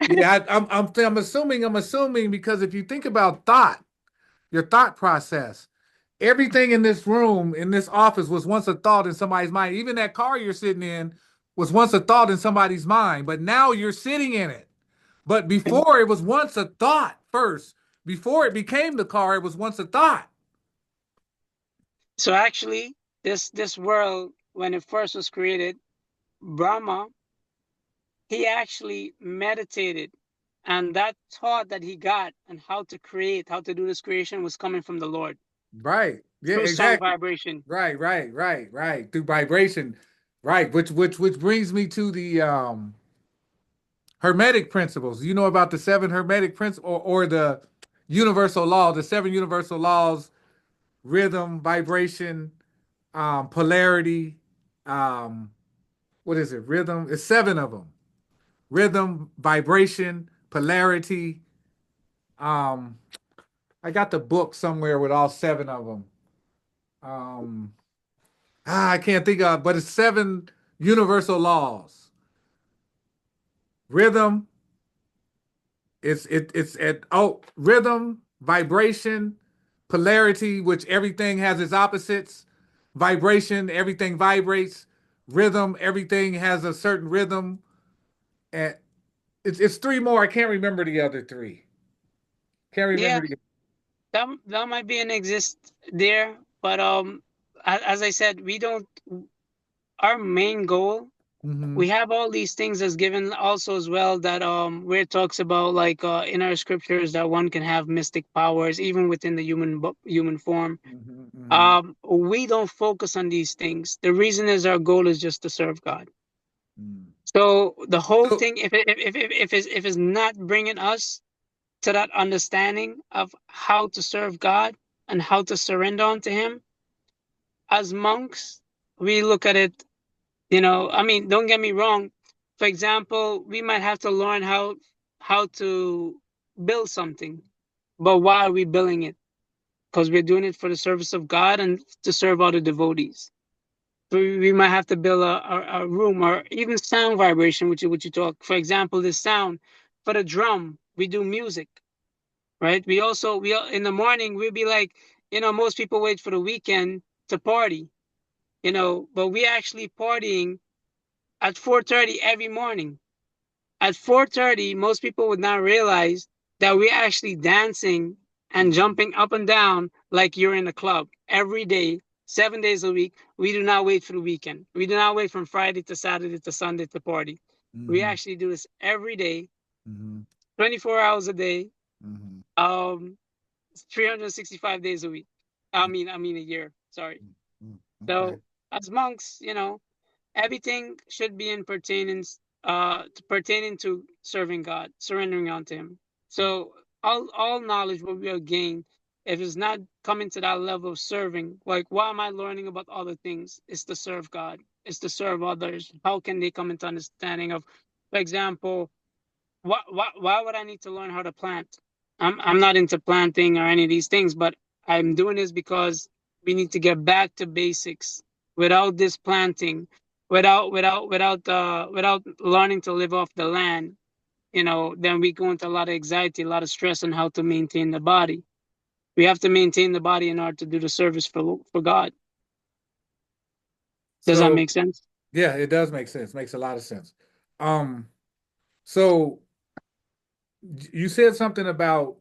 Yeah, I'm assuming because if you think about thought, your thought process, everything in this room, in this office, was once a thought in somebody's mind. Even that car you're sitting in was once a thought in somebody's mind, but now you're sitting in it. But before it was once a thought first. Before it became the car, it was once a thought. So actually, this world, when it first was created, Brahma, he actually meditated, and that thought that he got and how to create, how to do this creation was coming from the Lord Right. Yeah, through sound exactly. vibration. Right. Through vibration. Right. Which brings me to the Hermetic principles. You know about the seven Hermetic principles or the universal law, the seven universal laws, rhythm, vibration, polarity, um, what is it? Rhythm. It's seven of them. Rhythm, vibration, polarity. Um, I got the book somewhere with all seven of them. Um, I can't think of, but it's seven universal laws. Rhythm, it's at rhythm, vibration, polarity, which everything has its opposites. Vibration, everything vibrates. Rhythm, everything has a certain rhythm. And it's three more. I can't remember the other three. Can't Yeah, remember the. that might be an exist there, but as I said, we don't. Our main goal, Mm-hmm. we have all these things as given also as well that where it talks about like in our scriptures that one can have mystic powers even within the human form. Mm-hmm. Mm-hmm. We don't focus on these things. The reason is our goal is just to serve God. Mm. So the whole So thing, if it's not bringing us to that understanding of how to serve God and how to surrender unto Him, as monks, we look at it. I mean, don't get me wrong. For example, we might have to learn how to build something, but why are we building it? Because we're doing it for the service of God and to serve other devotees. We might have to build a room or even sound vibration, which is what you talk. For example, the sound for the drum, we do music, right? In the morning we'll be like, most people wait for the weekend to party, but we actually partying at 4:30 every morning. At 4:30, most people would not realize that we're actually dancing and jumping up and down like you're in a club every day, 7 days a week. We do not wait for the weekend. We do not wait from Friday to Saturday to Sunday to party. We mm-hmm. actually do this every day, Mm-hmm. 24 hours a day, Mm-hmm. um, 365 days a week. I mean a year. Sorry. Mm-hmm. Okay. So as monks, everything should be in pertaining to serving God, surrendering unto Him. So all knowledge will be gained if it's not coming to that level of serving. Like, why am I learning about other things? It's to serve God. It's to serve others. How can they come into understanding of, for example, why would I need to learn how to plant? I'm not into planting or any of these things, but I'm doing this because we need to get back to basics. Without this planting, without learning to live off the land, then we go into a lot of anxiety, a lot of stress on how to maintain the body. We have to maintain the body in order to do the service for God. Does that So make sense? yeah, it does make sense. Makes a lot of sense. Um, so you said something about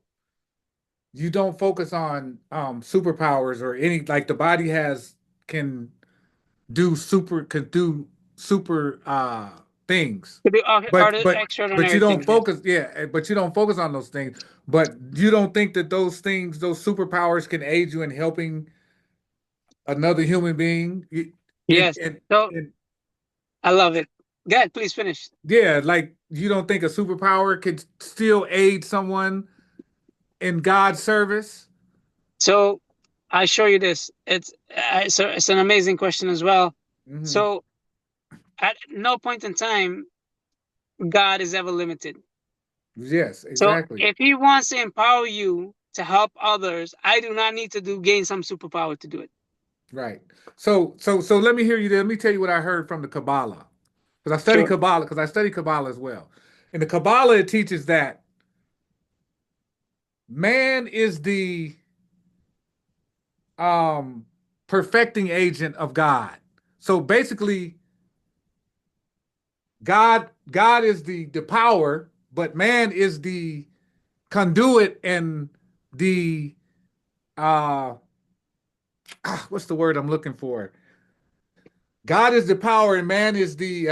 you don't focus on superpowers or any like the body has can do super things. To do But other but but you extraordinary don't things, yes. focus, yeah, but you don't focus on those things. But you don't think that those things, those superpowers can aid you in helping another human being? And Yes. and, So and I love it. Go ahead, please finish. yeah, like you don't think a superpower could still aid someone in God's service? So I show you this. It's an amazing question as well. Hmm. So at no point in time, God is ever limited. Yes, So exactly. if He wants to empower you to help others, I do not need to gain some superpower to do it. Right. So let me hear you there. Let me tell you what I heard from the Kabbalah. Because I study Sure. Kabbalah, because I study Kabbalah as well. In the Kabbalah, it teaches that man is the um perfecting agent of God. So basically, God is the power, but man is the conduit and the uh what's the word I'm looking for? God is the power and man is the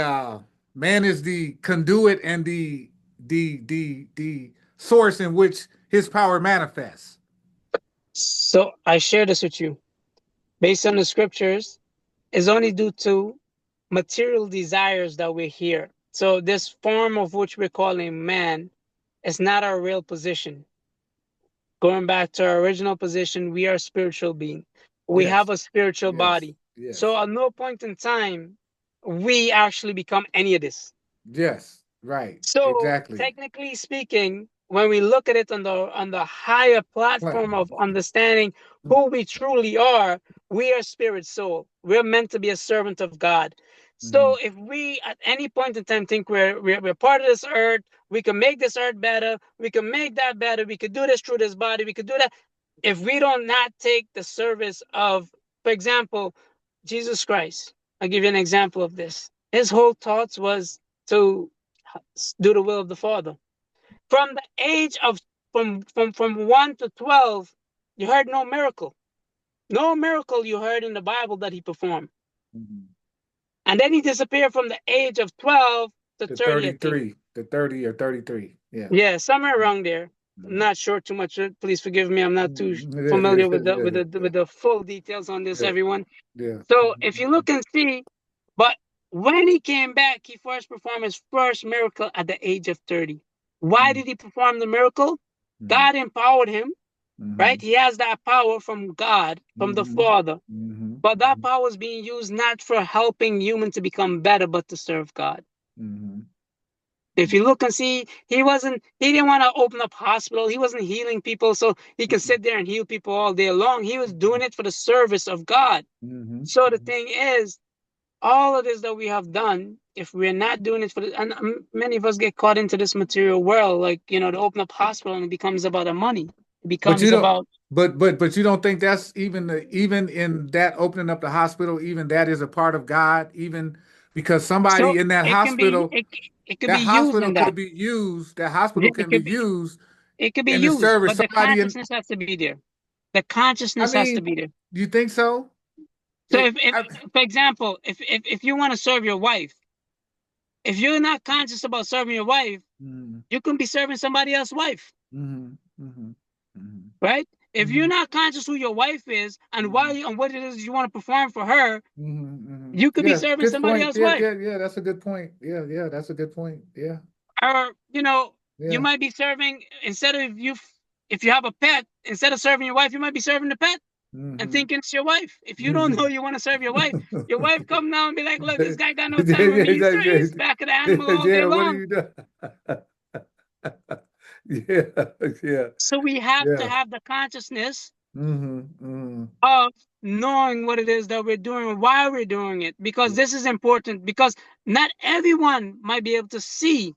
conduit and the source in which his power manifests. So I share this with you. Based on the scriptures, is only due to material desires that we're here. So this form of which we're calling man is not our real position. Going back to our original position, we are spiritual being. We have Yes. a spiritual Yes. body. So Yes. at no point in time we actually become any of this. Yes. Right. So Exactly. technically speaking, when we look at it on the higher Pla- platform of understanding who we truly are, we are spirit soul. We're meant to be a servant of God. So Mhm. if we at any point in time think we're part of this earth, we can make this earth better, we can make that better, we could do this through this body, we could do that. If we don't not take the service of, for example, Jesus Christ, I'll give you an example of this. His whole thoughts was to do the will of the Father. From the age of from 1 to 12, you heard no miracle. No miracle you heard in the Bible that he performed. Mhm. And then he disappeared from the age of 12 to The 30, I think. 33, the 30 or 33. Yeah. Yeah, somewhere around there. I'm Mhm. not sure too much. Please forgive me. I'm not too Yeah, yeah, familiar with the yeah, yeah, with the full details on this, yeah, everyone. yeah. So if you look and see, but when he came back, he first performed his first miracle at the age of 30. Why Mhm. did he perform the miracle? Mhm. God empowered him, right? Mhm. He has that power from God, from the Mhm. Father. Mhm. But that power is being used not for helping humans to become better, but to serve God. Mhm. If you look and see, he didn't want to open up hospital. He wasn't healing people so he could Mhm. sit there and heal people all day long. He was doing it for the service of God. Mhm. So the thing is, all of this that we have done, if we're not doing it for the, and many of us get caught into this material world, like, to open up hospital and it becomes about the money. It But you becomes don't. about, But you don't think that's even in that opening up the hospital, even that is a part of God, even because so somebody in that it can be, hospital, it could that be used hospital in that. could be used. That hospital Yeah, can be used it could be in the used, service. but the Somebody in. consciousness has to be there. The I consciousness has to mean, be there. you think so? So It. for example, if you want to serve your wife, if you're not conscious about serving your wife, Mhm. you can be serving somebody else's wife, Mhm. Mhm. Mhm. right? If you're Mhm. not conscious who your wife is and why Mhm. and what it is you want to perform for her, Mhm. you could be Yeah, serving good somebody point. else's Yeah, wife. yeah, yeah. That's a good point. Yeah, yeah. That's a good point. Yeah, Or, you yeah. might be serving instead of you if you have a pet, instead of serving your wife, you might be serving the pet and Mhm. thinking it's your wife. If you don't know Mhm. you want to serve your wife come now and be like, look, this guy got no Yeah, time for yeah, me. He's yeah, he's back of the yeah, animal all day yeah. What are long. you doing? Yeah, yeah, So we have to yeah. have the consciousness Mhm. Mhm. of knowing what it is that we're doing and why we're doing it, because this is important, because not everyone might be able to see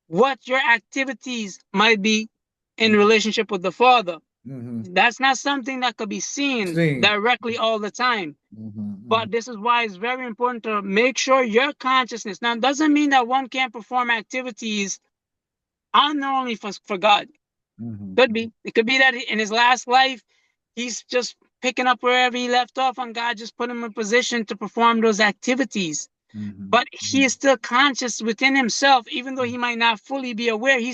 what your activities might be in relationship with the Father. Mhm. That's not something that could be seen Seen. directly all the time. Mhm. But this is why it's very important to make sure your consciousness. Now, it doesn't mean that one can't perform activities unknowingly for God. Mhm. Could be. It could be that in his last life, he's just picking up wherever he left off, and God just put him in position to perform those activities. Mhm. But he is still conscious within himself, even though he might not fully be aware. He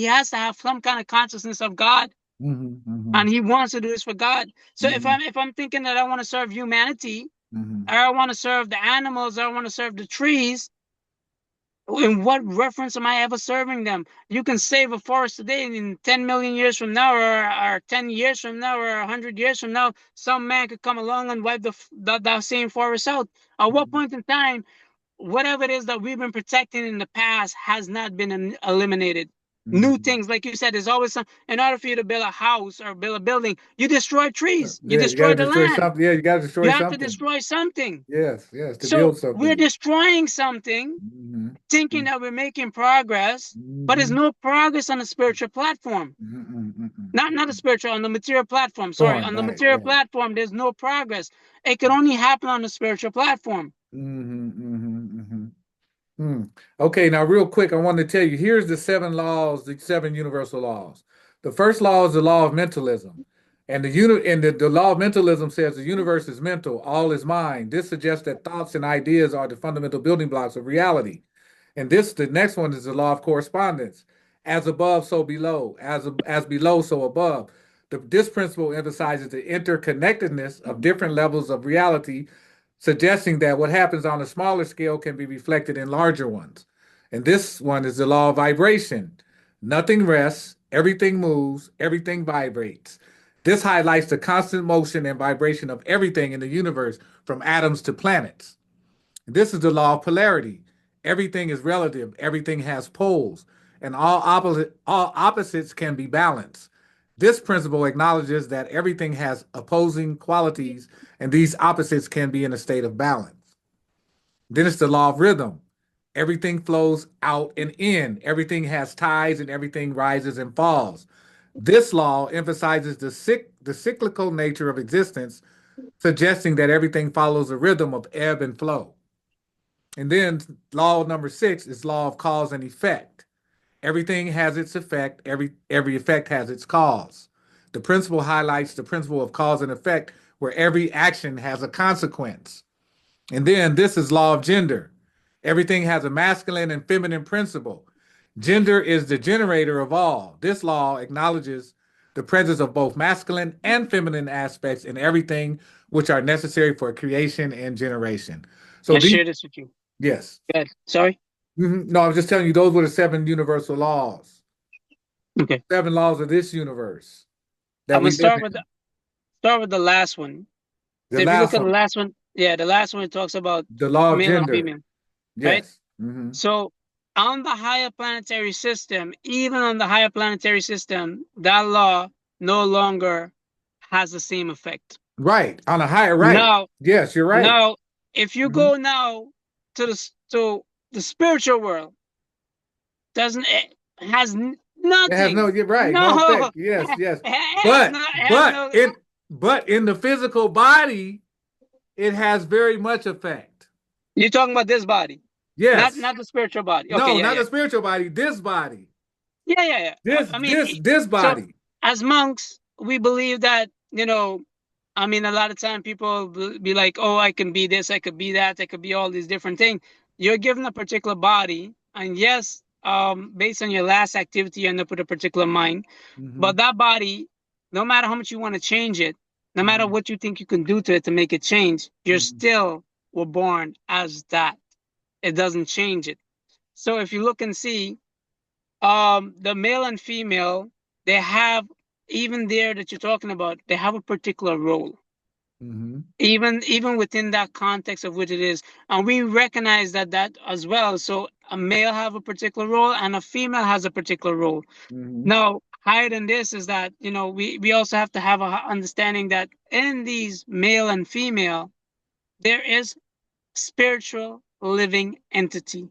has to have some kind of consciousness of God, Mhm. and Mhm. he wants to do this for God. So if Mhm. I'm thinking that I want to serve humanity, Mhm. or I want to serve the animals, or I want to serve the trees, in what reference am I ever serving them? You can save a forest today, and in 10 million years from now, or 10 years from now, or 100 years from now, some man could come along and wipe that same forest out. At what Mhm. point in time, whatever it is that we've been protecting in the past has not been eliminated. New Mm-hmm. things, like you said, there's always some. In order for you to build a house or build a building, you destroy trees, you Yeah, you got destroy to the destroy land. something. Yeah, you got to You destroy have to something. destroy something. Yes, yes, to So build we're something. destroying something, Mm-hmm. thinking that we're making progress, but there's Mm-hmm. no progress on the spiritual platform. Mm-hmm. Not a Mm-hmm. spiritual, on the material platform. Sorry, Form, on the right, material yeah. platform, there's no progress. It can only happen on the spiritual platform. Mm-hmm. Mm-hmm. Mm-hmm. Mm. Okay, now real quick, I want to tell you, here's the seven laws, the seven universal laws. The first law is the law of mentalism. And the law of mentalism says the universe is mental, all is mind. This suggests that thoughts and ideas are the fundamental building blocks of reality. And the next one is the law of correspondence. As above, so below. As below, so above. This principle emphasizes the interconnectedness of different levels of reality, suggesting that what happens on a smaller scale can be reflected in larger ones. And this one is the law of vibration. Nothing rests, everything moves, everything vibrates. This highlights the constant motion and vibration of everything in the universe, from atoms to planets. This is the law of polarity. Everything is relative, everything has poles, and all opposites can be balanced. This principle acknowledges that everything has opposing qualities, and these opposites can be in a state of balance. Then it's the law of rhythm. Everything flows out and in, everything has tides, and everything rises and falls. This law emphasizes the cyclical nature of existence, suggesting that everything follows a rhythm of ebb and flow. And then law number six is law of cause and effect. Everything has its effect, every effect has its cause. The principle highlights the principle of cause and effect, where every action has a consequence. And then this is law of gender. Everything has a masculine and feminine principle. Gender is the generator of all. This law acknowledges the presence of both masculine and feminine aspects in everything, which are necessary for creation and generation. So I these, share this with you. yes. Good. Sorry. No, I was just telling you those were the seven universal laws, Okay. seven laws of this universe that I'm gonna we live in. start with the last one. The So if you look last at the one, last one, yeah, the last one it talks about the law of male and gender. female, right? Yes. Mm-hmm. So on the higher planetary system, even on the higher planetary system, that law no longer has the same effect. Right. On a higher right. Now, Yes, you're right. now, if you Mm-hmm. go now to the spiritual world, doesn't it has It has no, nothing. you're right, no No, effect. Yes, yes. it has But no, it has but no. it but in the physical body, it has very much effect. You're talking about this body, Yes. not the spiritual body. Okay, No, yeah, not yeah, the spiritual body, this body. yeah, yeah, yeah. This I mean, this this so body. as monks, we believe that I mean, a lot of time people be like, "Oh, I can be this, I could be that, I could be all these different things." You're given a particular body, and yes, based on your last activity, you end up with a particular mind. Mm-hmm. But that body, no matter how much you want to change it, no matter Mm-hmm. what you think you can do to it to make it change, you're Mm-hmm. still were born as that. It doesn't change it. So if you look and see, the male and female, they have, even there that you're talking about, they have a particular role, Mm-hmm. even within that context of which it is, and we recognize that as well. So a male have a particular role and a female has a particular role. Mm-hmm. Now, higher than this is that, we also have to have a understanding that in these male and female, there is spiritual living entity,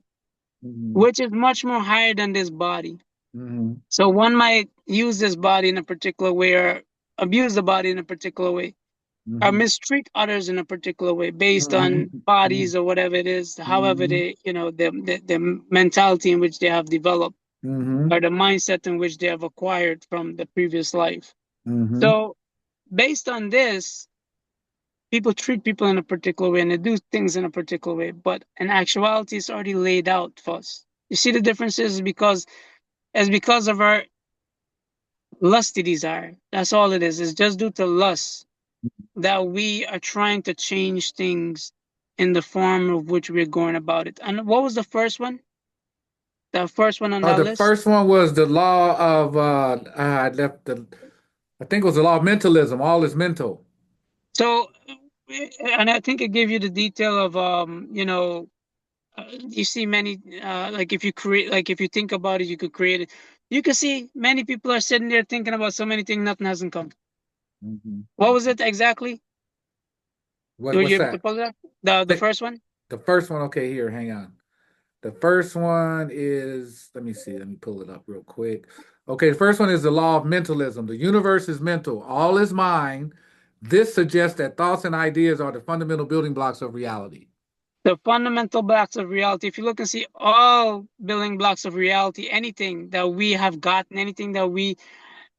Mm-hmm. which is much more higher than this body. Mm-hmm. So one might use this body in a particular way, or abuse the body in a particular way, or Mm-hmm. mistreat others in a particular way based on Mm-hmm. bodies or whatever it is, however Mm-hmm. they, the mentality in which they have developed, Mm-hmm. or the mindset in which they have acquired from the previous life. Mm-hmm. So based on this, people treat people in a particular way and they do things in a particular way, but in actuality, it's already laid out for us. You see, the difference is because of our lusty desire. That's all it is. It's just due to lust that we are trying to change things in the form of which we're going about it. And what was the first one? The first one on that The list? first one was the law of I left the I think it was the law of mentalism. All is mental. So, and I think it gave you the detail of, you see many like if you create, like if you think about it, you could create it. You can see many people are sitting there thinking about so many things, nothing hasn't come. Hmm. What was it exactly? Were you What's able to that? pull it up? The The, first one? the first one. Okay, here, hang on. The first one is, let me see, let me pull it up real quick. Okay, the first one is the law of mentalism. The universe is mental, all is mind. This suggests that thoughts and ideas are the fundamental building blocks of reality. The fundamental blocks of reality. If you look and see all building blocks of reality, anything that we have gotten, anything that we,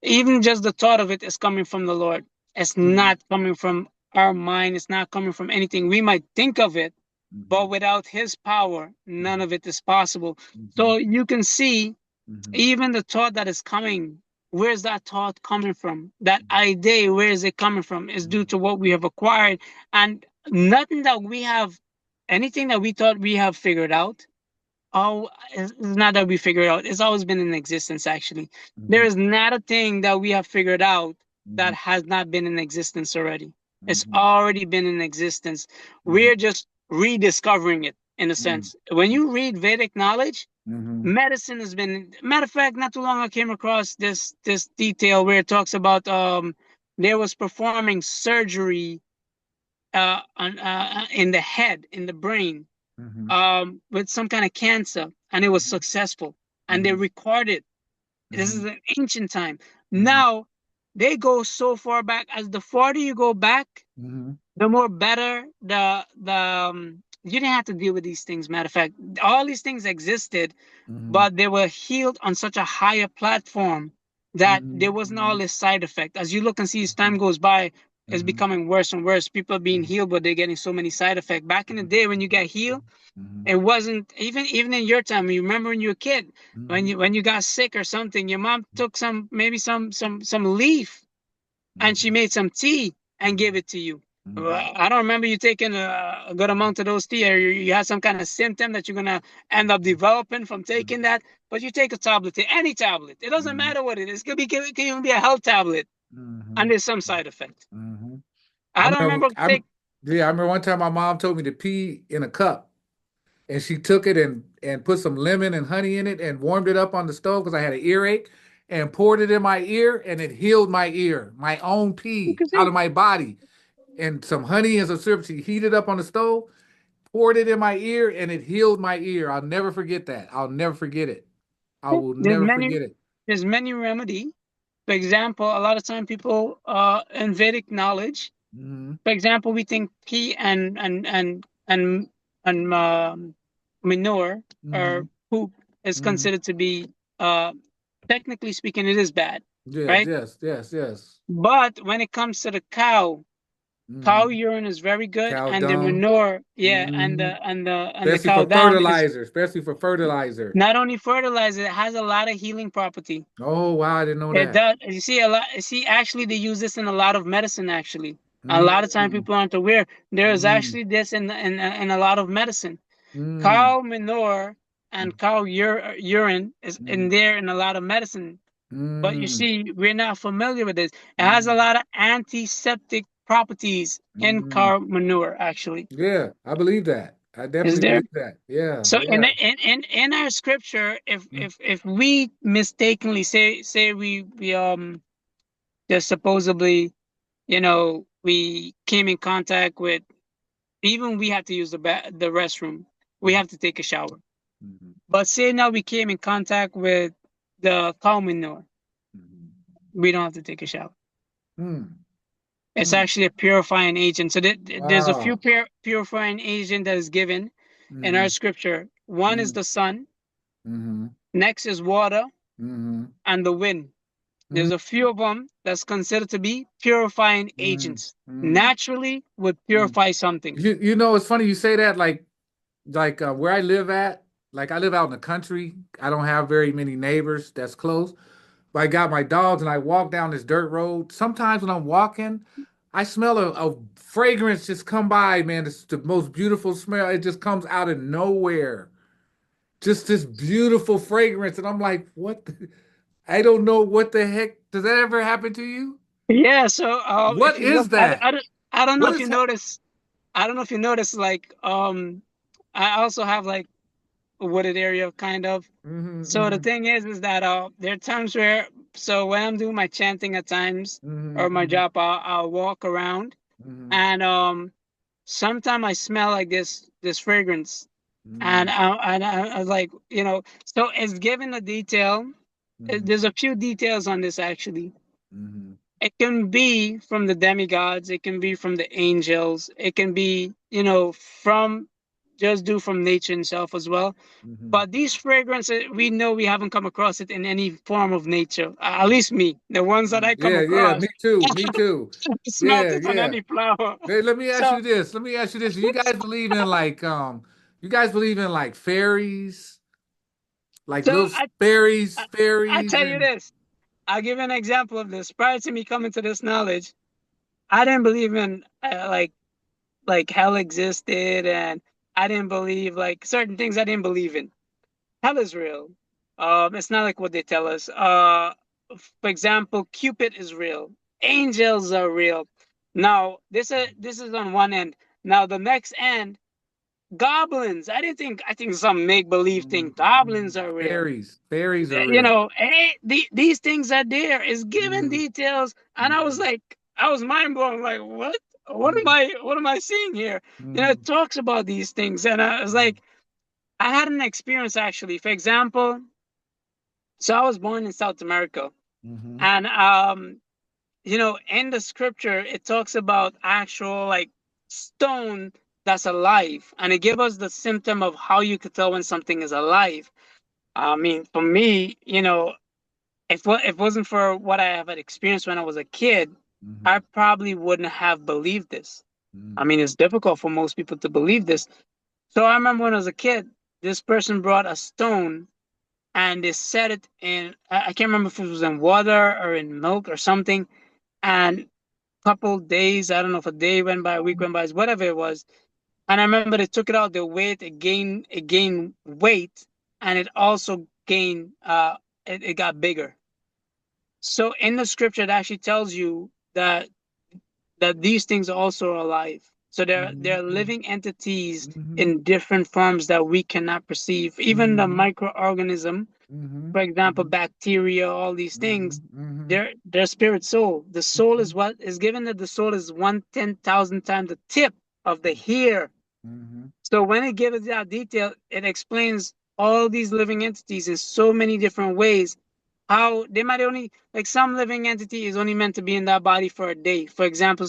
even just the thought of it is coming from the Lord. It's Hmm. not coming from our mind. It's not coming from anything. We might think of it, Hmm. but without His power, none of it is possible. Hmm. So you can see Hmm. even the thought that is coming, where's that thought coming from? That idea, where is it coming from? Is due to what we have acquired. And nothing that we have, anything that we thought we have figured out, oh, it's not that we figured out. It's always been in existence, actually. There Hmm. is not a thing that we have figured out that Hmm. has not been in existence already. It's Hmm. already been in existence. Hmm. We're just rediscovering it in a Hmm. sense. When you read Vedic knowledge, Hmm. medicine has been, matter of fact, not too long I came across this detail where it talks about there was performing surgery in the head, in the brain, Hmm. with some kind of cancer, and it was successful, and they Hmm. recorded. This is Hmm. an ancient time. Hmm. Now they go so far back. As the farther you go back, Hmm. the more better the you didn't have to deal with these things. Matter of fact, all these things existed, Hmm. but they were healed on such a higher platform that there wasn't all this side effect. As you look and see as time goes by, it's Hmm. becoming worse and worse. People are being healed, but they're getting so many side effects. Back in the day when you got healed, Hmm. it wasn't even in your time. You remember when you were a kid, Hmm. when you got sick or something, your mom took some, maybe some leaf, and she made some tea and gave it to you. Hmm. Well, I don't remember you taking a good amount of those tea, or you had some kind of symptom that you're gonna end up developing from taking that. But you take a tablet, any tablet. It doesn't Hmm. matter what it is. It can even be a health tablet, Hmm. and there's some side effect. Hmm. I I don't remember, remember take. yeah, I remember one time my mom told me to pee in a cup, and she took it and put some lemon and honey in it and warmed it up on the stove because I had an earache, and poured it in my ear, and it healed my ear, my own You pee can out see. of my body, and some honey and some syrup. She heated up on the stove, poured it in my ear, and it healed my ear. I'll never forget that. I'll never forget it. I Yeah, will never forget it. there's many remedy. For example, a lot of time people in Vedic knowledge. Hmm. For example, we think pee and manure Hmm. or poop is Hmm. considered to be, uh, technically speaking, it is bad, Yeah, right? yes, yes, yes. But when it comes to the cow Hmm. urine is very good, Cow and the dung. manure, yeah, Hmm. and the Especially cow for dung is fertilizer, especially for fertilizer. not only fertilizer, it has a lot of healing property. Oh, wow, I didn't know It that. does. You see a lot. You see, actually, they use this in a lot of medicine. Actually, a lot of time Mm, people aren't aware there is mm, actually this in a lot of medicine. mm, Cow manure and cow urine is in mm, there in a lot of medicine. But you mm, see, we're not familiar with this. It has a mm, lot of antiseptic properties in mm. cow manure. Actually, Yeah, I believe that. I is definitely there. believe that. Yeah, So yeah. in our scripture, Mm, if we mistakenly say we just supposedly, we came in contact with, even we have to use the restroom. We mm, have to take a shower. mm, But say now we came in contact with the cow manure. mm, We don't have to take a shower. mm, It's mm. actually a purifying agent. So there's a few Wow. purifying agent that is given in our Mm-hmm, scripture. One is mm-hmm, the sun. mm-hmm, Next is water mm-hmm, and the wind. mm, There's a few of them that's considered to be purifying mm, agents. mm, Naturally would mm. purify something. You know, it's funny you say that. Like where I live at, like I live out in the country. I don't have very many neighbors that's close. But I got my dogs and I walk down this dirt road. Sometimes when I'm walking, I smell a fragrance just come by, man. It's the most beautiful smell. It just comes out of nowhere. Just this beautiful fragrance. And I'm like, what? I don't know what the heck. Does that ever happen to you? Yeah, so What if you look, is that? I don't know What if you is notice, I don't know if you notice, like I also have like a wooded area, kind of. So the Mm-hmm. thing is that there are times where, so when I'm doing my chanting at times or my Mm-hmm. job, I'll walk around, Mm-hmm. and sometimes I smell like this fragrance, and Mm-hmm. I was like, so it's given a detail. Mm-hmm. There's a few details on this actually. Mm-hmm. It can be from the demigods, it can be from the angels, it can be, from just do from nature itself as well. Mm-hmm. But these fragrances, we know we haven't come across it in any form of nature. At least me, the ones that I come Yeah, yeah, me across, too. Me too. smelled Yeah, it on yeah. any flower. Hey, let me ask So, you this. Let me ask you this. You guys believe in like you guys believe in like fairies? Like so little I, I, I fairies tell you and this. I'll give you an example of this. Prior to me coming to this knowledge, I didn't believe in like hell existed, and I didn't believe like certain things I didn't believe in. Hell is real. It's not like what they tell us. For example, Cupid is real. Angels are real. Now, this is on one end. Now, the next end, goblins. I think some make believe thing. Goblins are real. fairies. Fairies are real. These things are there. It's given Mm-hmm. details, and I was Mm-hmm. like, I was mind blown. Like, what? Mm-hmm. What am I seeing here? Mm-hmm. It talks about these things, and I was like, I had an experience actually. For example, so I was born in South America, Mm-hmm. and in the scripture it talks about actual like stone that's alive, and it gives us the symptom of how you could tell when something is alive. I mean, for me, if it wasn't for what I have had experienced when I was a kid, I Mm-hmm. probably wouldn't have believed this. I Mm-hmm. mean, it's difficult for most people to believe this. So I remember when I was a kid, this person brought a stone and they set it in, I can't remember if it was in water or in milk or something. And a couple days, I don't know if a day went by, a week went by, whatever it was. And I remember they took it out, they weighed it gained weight, and it also gained it got bigger. So in the scripture it actually tells you that these things also are alive. So they're Mm-hmm. living entities Mm-hmm. in different forms that we cannot perceive. Even the Mm-hmm. microorganism, Mm-hmm. for example, Mm-hmm. bacteria, all these things, Mm-hmm. their spirit soul. The soul Mm-hmm. is what is given that the soul is 1/10,000 times the tip of the hair. Mm-hmm. So when it gives that detail, it explains all these living entities in so many different ways. How they might only like some living entity is only meant to be in that body for a day. For example,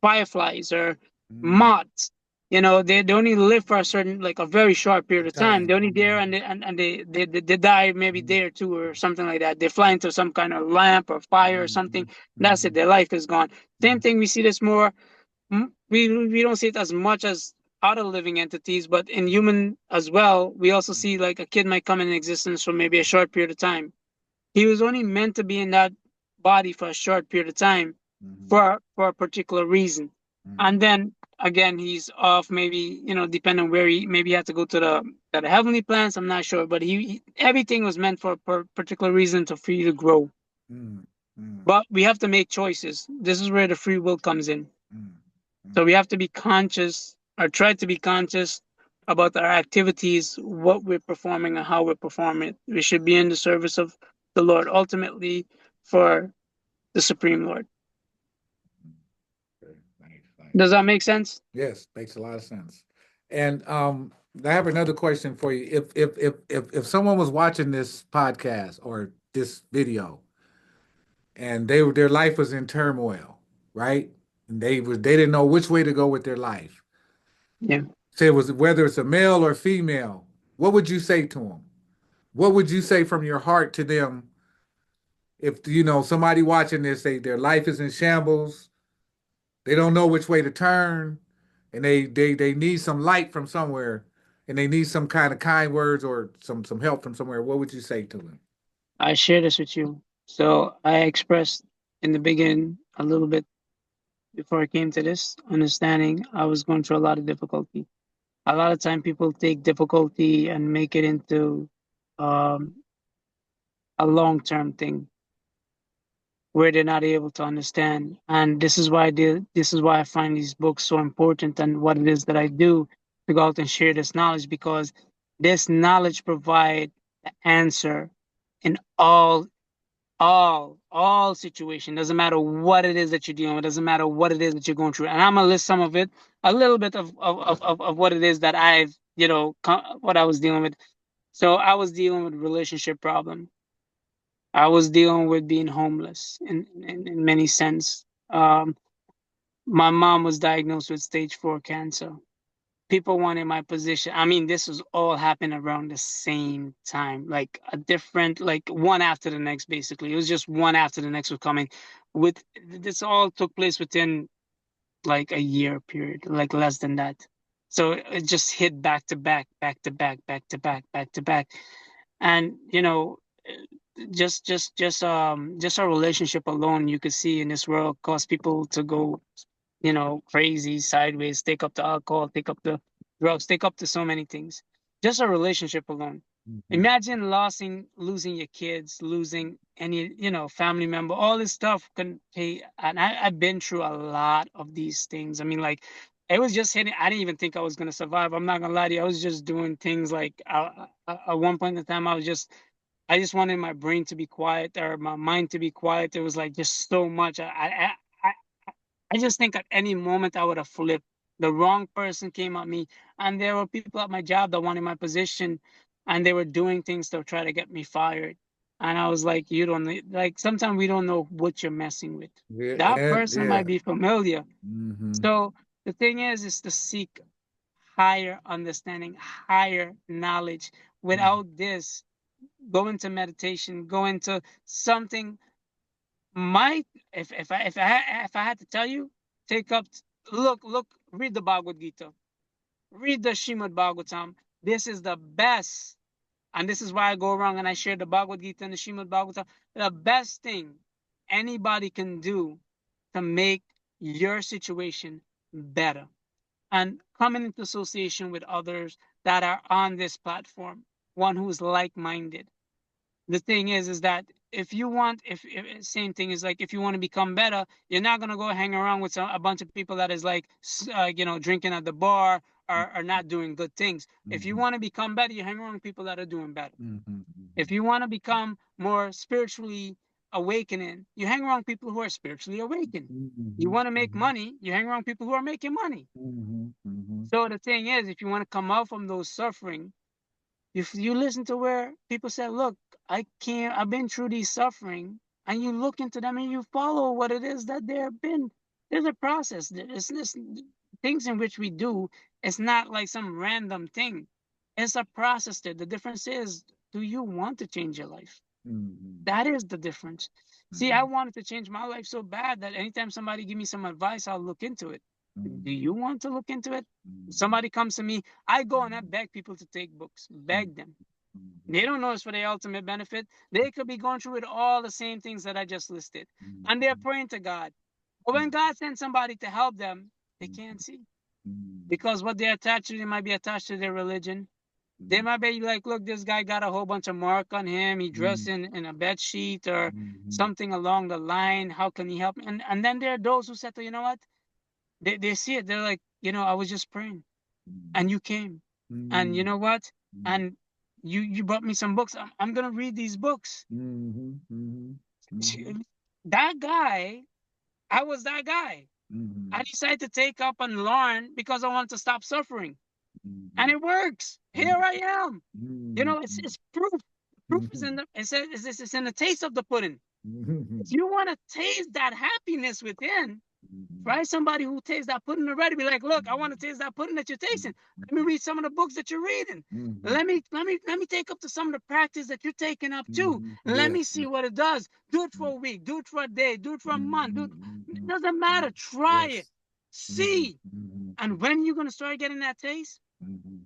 fireflies or Mm-hmm. moths. They only live for a certain like a very short period The of time. They're time. only there and they die maybe a day or two or something like that. They fly into some kind of lamp or fire or something. Mm-hmm. That's it. Mm-hmm. Their life is gone. Same Mm-hmm. thing. We see this more. We don't see it as much as other living entities, but in human as well, we also see like a kid might come in existence for maybe a short period of time. He was only meant to be in that body for a short period of time Mm-hmm. for a particular reason. Mm-hmm. And then again he's off, maybe, depending on where he maybe he had to go to the heavenly plans. I'm not sure, but everything was meant for a particular reason to for you to grow. Mm-hmm. But we have to make choices. This is where the free will comes in. Mm-hmm. So we have to be conscious or try to be conscious about our activities, what we're performing, and how we're performing it. We should be in the service of the Lord, ultimately for the Supreme Lord. Okay. Nice, Does nice. that make sense? Yes, makes a lot of sense. And I have another question for you. If someone was watching this podcast or this video and their life was in turmoil, right? And they didn't know which way to go with their life. Yeah. Say it was whether it's a male or female, what would you say to them? What would you say from your heart to them if somebody watching this, their life is in shambles, they don't know which way to turn, and they need some light from somewhere, and they need some kind of kind words or some help from somewhere. What would you say to them? I share this with you. So I expressed in the beginning a little bit before I came to this understanding. I was going through a lot of difficulty. A lot of time people take difficulty and make it into um, a long-term thing where they're not able to understand. And this is why I find these books so important and what it is that I do to go out and share this knowledge, because This knowledge provide the answer in all situation. Doesn't matter what it is that you're dealing with. Doesn't matter what it is that you're going through. And I'm gonna list some of it, a little bit of what it is that I've, what I was dealing with. So I was dealing with relationship problem. I was dealing with being homeless in many sense. My mom was diagnosed with stage 4 cancer. People wanted my position. I mean, this was all happening around the same time, like a different, like one after the next, basically. It was just one after the next was coming. With this all took place within like a year period, like less than that. So it just hit back to back, back to back, back to back, back to back. And just our relationship alone, you could see in this world cause people to go crazy, sideways, take up the alcohol, take up the drugs, take up to so many things. Just a relationship alone. Mhm. Imagine losing your kids, losing any, family member, all this stuff can pay. And I've been through a lot of these things. I mean, like, it was just hitting. I didn't even think I was going to survive. I'm not going to lie to you. I was just doing things like, at one point in time, I just wanted my brain to be quiet or my mind to be quiet. There was like just so much. I just think at any moment I would have flipped. The wrong person came at me, and there were people at my job that wanted my position, and they were doing things to try to get me fired. And I was like, you don't like. Sometimes we don't know what you're messing with. Yeah, That and person yeah. might be familiar. Hmm. So the thing is to seek higher understanding, higher knowledge. Without this, go into meditation, go into something my if I had to tell you, take up look read the Bhagavad Gita, read the Shrimad Bhagavatam. This is the best, and this is why I go around and I share the Bhagavad Gita and the Shrimad Bhagavatam. The best thing anybody can do to make your situation better, and coming into association with others that are on this platform, one who is like-minded. The thing is that if you want if same thing is like, if you want to become better, you're not going to go hang around with a bunch of people that is like drinking at the bar, or not doing good things. If you Hmm. want to become better, you hang around with people that are doing better. If Hmm. you want to become more spiritually awakening, you hang around people who are spiritually awakened. You Hmm. want to make money, you hang around people who are making money. Hmm. Hmm. So the thing is, if you want to come out from those suffering, if you listen to where people say, look, I've been through these suffering, and you look into them and you follow what it is that there have been. There's a process. It's this things in which we do. It's not like some random thing. It's a process there. The difference is, do you want to change your life? Hmm. That is the difference. See, I Hmm. wanted to change my life so bad that anytime somebody give me some advice, I'll look into it. Do you Hmm. want to look into it? Hmm. Somebody comes to me, I go and I beg people to take books, beg them. They don't know it's for their ultimate benefit. They could be going through with all the same things that I just listed. And they're praying to God. But when God sends somebody to help them, they can't see. Because what they're attached to, they might be attached to their religion. They might be like, look, this guy got a whole bunch of mark on him. He dressed in a bed sheet or something along the line. How can he help? And then there are those who said, you know what? They see it. They're like, I was just praying and you came. And you know what? And you brought me some books. I'm gonna read these books. Hmm. Hmm. Hmm. That guy, I was that guy. I Hmm. decided to take up and learn because I want to stop suffering. And Hmm. it works. Here I am. Hmm. It's proof. Proof is in the it says it's in the taste of the pudding. If you want to taste that happiness within, right? Somebody who tastes that pudding already, be like, look, I want to taste that pudding that you're tasting. Let me read some of the books that you're reading. Let me take up to some of the practice that you're taking up too. Let Yeah. me see what it does. Do it for a week, do it for a day, do it for a month. It doesn't matter. Try it. Yes. Hmm. See. Hmm. And when you're gonna start getting that taste,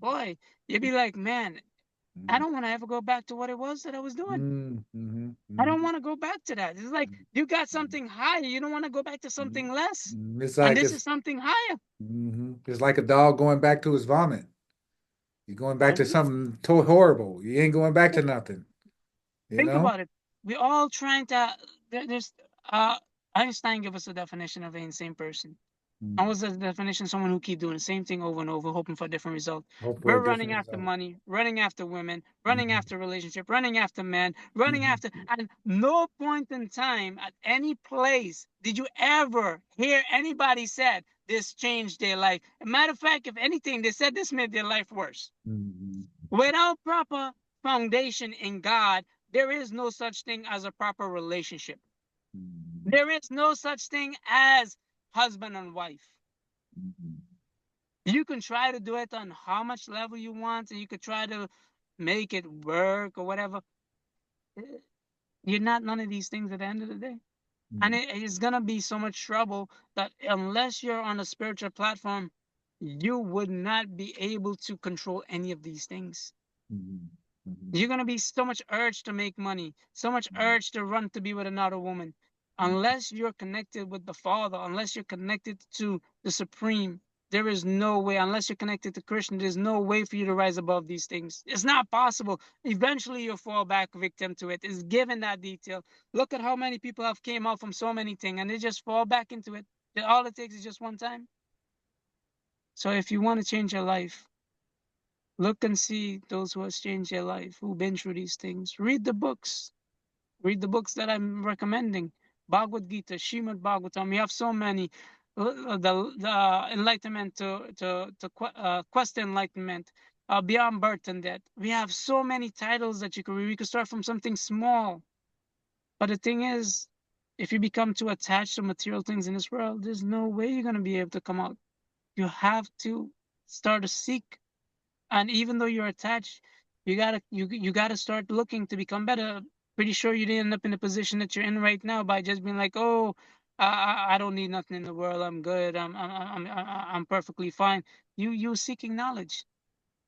boy, you'll be like, man, I don't want to ever go back to what it was that I was doing. Hmm. Hmm. I Hmm. don't want to go back to that. It's like you got something higher. You don't want to go back to something less. It's And like this is something higher. it's like a dog going back to his vomit. You're going back to And something horrible. You ain't going back to nothing. You think know? about it. We're all trying to. There's uh, Einstein gave us a definition of an insane person. Mm. And what's the definition? Someone who keep doing the same thing over and over, hoping for a different result. Hope for We're a running different after result. money, running after women, running Hmm. after relationship, running after men, running after, Hmm. and no point in time at any place did you ever hear anybody said this changed their life. Matter of fact, if anything, they said this made their life worse. Hmm. Without proper foundation in God, there is no such thing as a proper relationship. Hmm. There is no such thing as husband and wife. Hmm. You can try to do it on how much level you want, and you could try to make it work or whatever. Eh, You're not none of these things at the end of the day. And Hmm. it is going to be so much trouble that unless you're on a spiritual platform, you would not be able to control any of these things. Hmm. Hmm. You're going to be so much urge to make money, so much urge to run to be with another woman. Unless you're connected with the Father, unless you're connected to the Supreme, there is no way, unless you're connected to Krishna, there's no way for you to rise above these things. It's not possible. Eventually you'll fall back victim to it. It's given that detail. Look at how many people have came out from so many things and they just fall back into it. All it takes is just one time. So if you want to change your life, look and see those who has changed their life, who've been through these things. Read the books. Read the books that I'm recommending. Bhagavad Gita, Srimad Bhagavatam. We have so many. The enlightenment to quest enlightenment, beyond birth and death. We have so many titles that you could read. We could start from something small. But the thing is, if you become too attached to material things in this world, there's no way you're going to be able to come out. You have to start to seek, and even though you're attached, you gotta start looking to become better. Pretty sure you didn't end up in the position that you're in right now by just being like, oh, I don't need nothing in the world. I'm good. I'm perfectly fine. You seeking knowledge.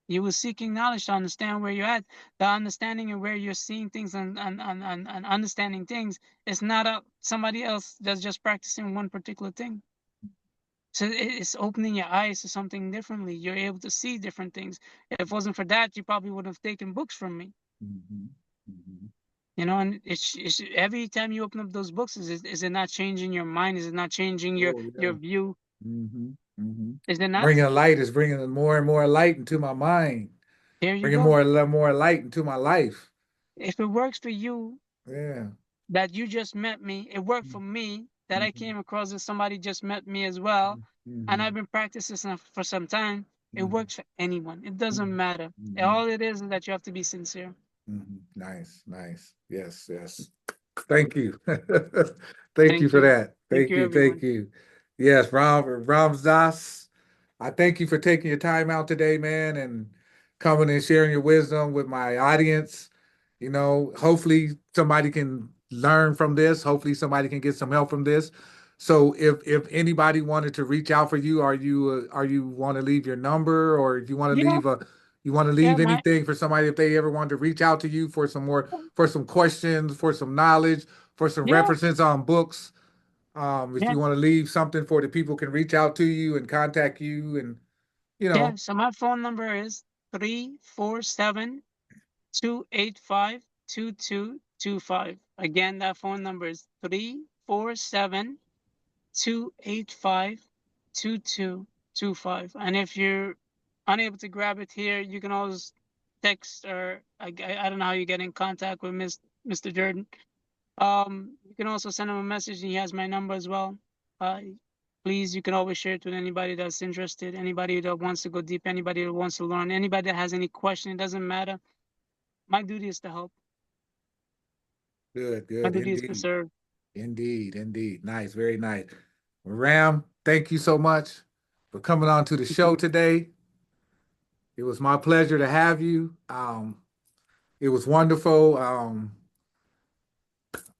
You were seeking knowledge to understand where you're at. The understanding and where you're seeing things and understanding things is not somebody else that's just practicing one particular thing. So it's opening your eyes to something differently. You're able to see different things. If it wasn't for that, you probably would have taken books from me. Hmm. Hmm. And it's every time you open up those books, is it not changing your mind? Is it not changing your Oh yeah. your view? Hmm. Hmm. Is it not? Bringing light is bringing more and more light into my mind, There you bringing go. more light into my life. If it works for you, Yeah. that you just met me. It worked for me that I Hmm. came across that somebody just met me as well. And Hmm. I've been practicing for some time. It Hmm. works for anyone. It doesn't matter. Hmm. All it is that you have to be sincere. Hmm. Nice, nice. Yes, yes. Thank you. Thank you Thank for you. that. Thank Thank you, you. Thank everyone. you. Yes, Ramdas. I thank you for taking your time out today, man, and coming and sharing your wisdom with my audience. Hopefully somebody can learn from this. Hopefully somebody can get some help from this. So if anybody wanted to reach out for you, are you want to leave your number, or if Yeah, you want to yeah, leave anything for somebody if they ever wanted to reach out to you for some questions, for some knowledge, for some yeah, references on books. If yeah, you want to leave something for the people can reach out to you and contact you and you yeah. know, So my phone number is 347-285-2225. Again, that phone number is 347-285-2225. And if you're unable to grab it here, you can always text, or I don't know how you get in contact with Mr. Jordan. You can also send him a message, and he has my number as well. Uh, Please, you can always share it with anybody that's interested, anybody that wants to go deep, anybody that wants to learn, anybody that has any question. It doesn't matter. My duty is to help. good, My good, duty is to indeed. serve. Indeed, indeed. Nice, very nice. Ram, thank you so much for coming on to the Thank show you. today. It was my pleasure to have you. It was wonderful.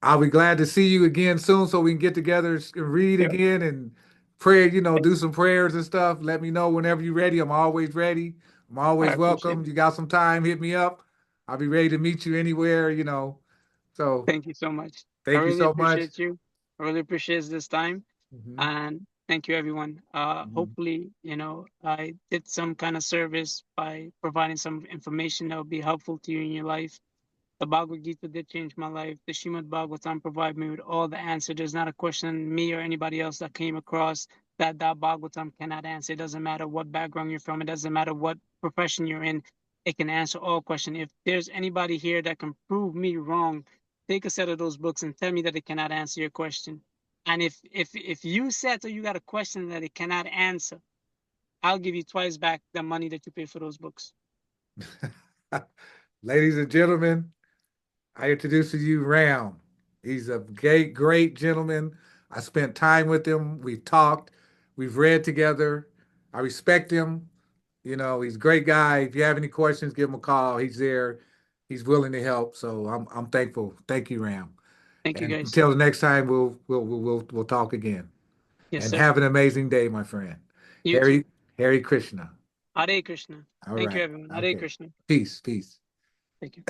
I'll be glad to see you again soon so we can get together and read Yeah. again and pray, do some prayers and stuff. Let me know whenever you're ready. I'm always ready. I'm I always appreciate welcome. it. You got some time, hit me up. I'll be ready to meet you anywhere. So Thank you so much. I thank you really so much. appreciate you. I really appreciate this time. Hmm. And thank you, everyone. Hmm. Hopefully, I did some kind of service by providing some information that will be helpful to you in your life. The Bhagavad Gita did change my life. The Srimad Bhagavatam provided me with all the answers. There's not a question me or anybody else that came across that Bhagavatam cannot answer. It doesn't matter what background you're from. It doesn't matter what profession you're in. It can answer all questions. If there's anybody here that can prove me wrong, take a set of those books and tell me that it cannot answer your question. And if you said so you got a question that it cannot answer, I'll give you twice back the money that you paid for those books. Ladies and gentlemen, I introduce to you Ram. He's a great gentleman. I spent time with him. We've talked. We've read together. I respect him. You know, he's a great guy. If you have any questions, give him a call. He's there. He's willing to help. So I'm thankful. Thank you, Ram. Thank you, And guys. until the next time, we'll talk again. Yes, And sir. have an amazing day, my friend. You too. Harry Krishna. Hare Krishna. All Thank you, right. everyone. Hare Okay. Krishna. Peace. Peace. Thank you.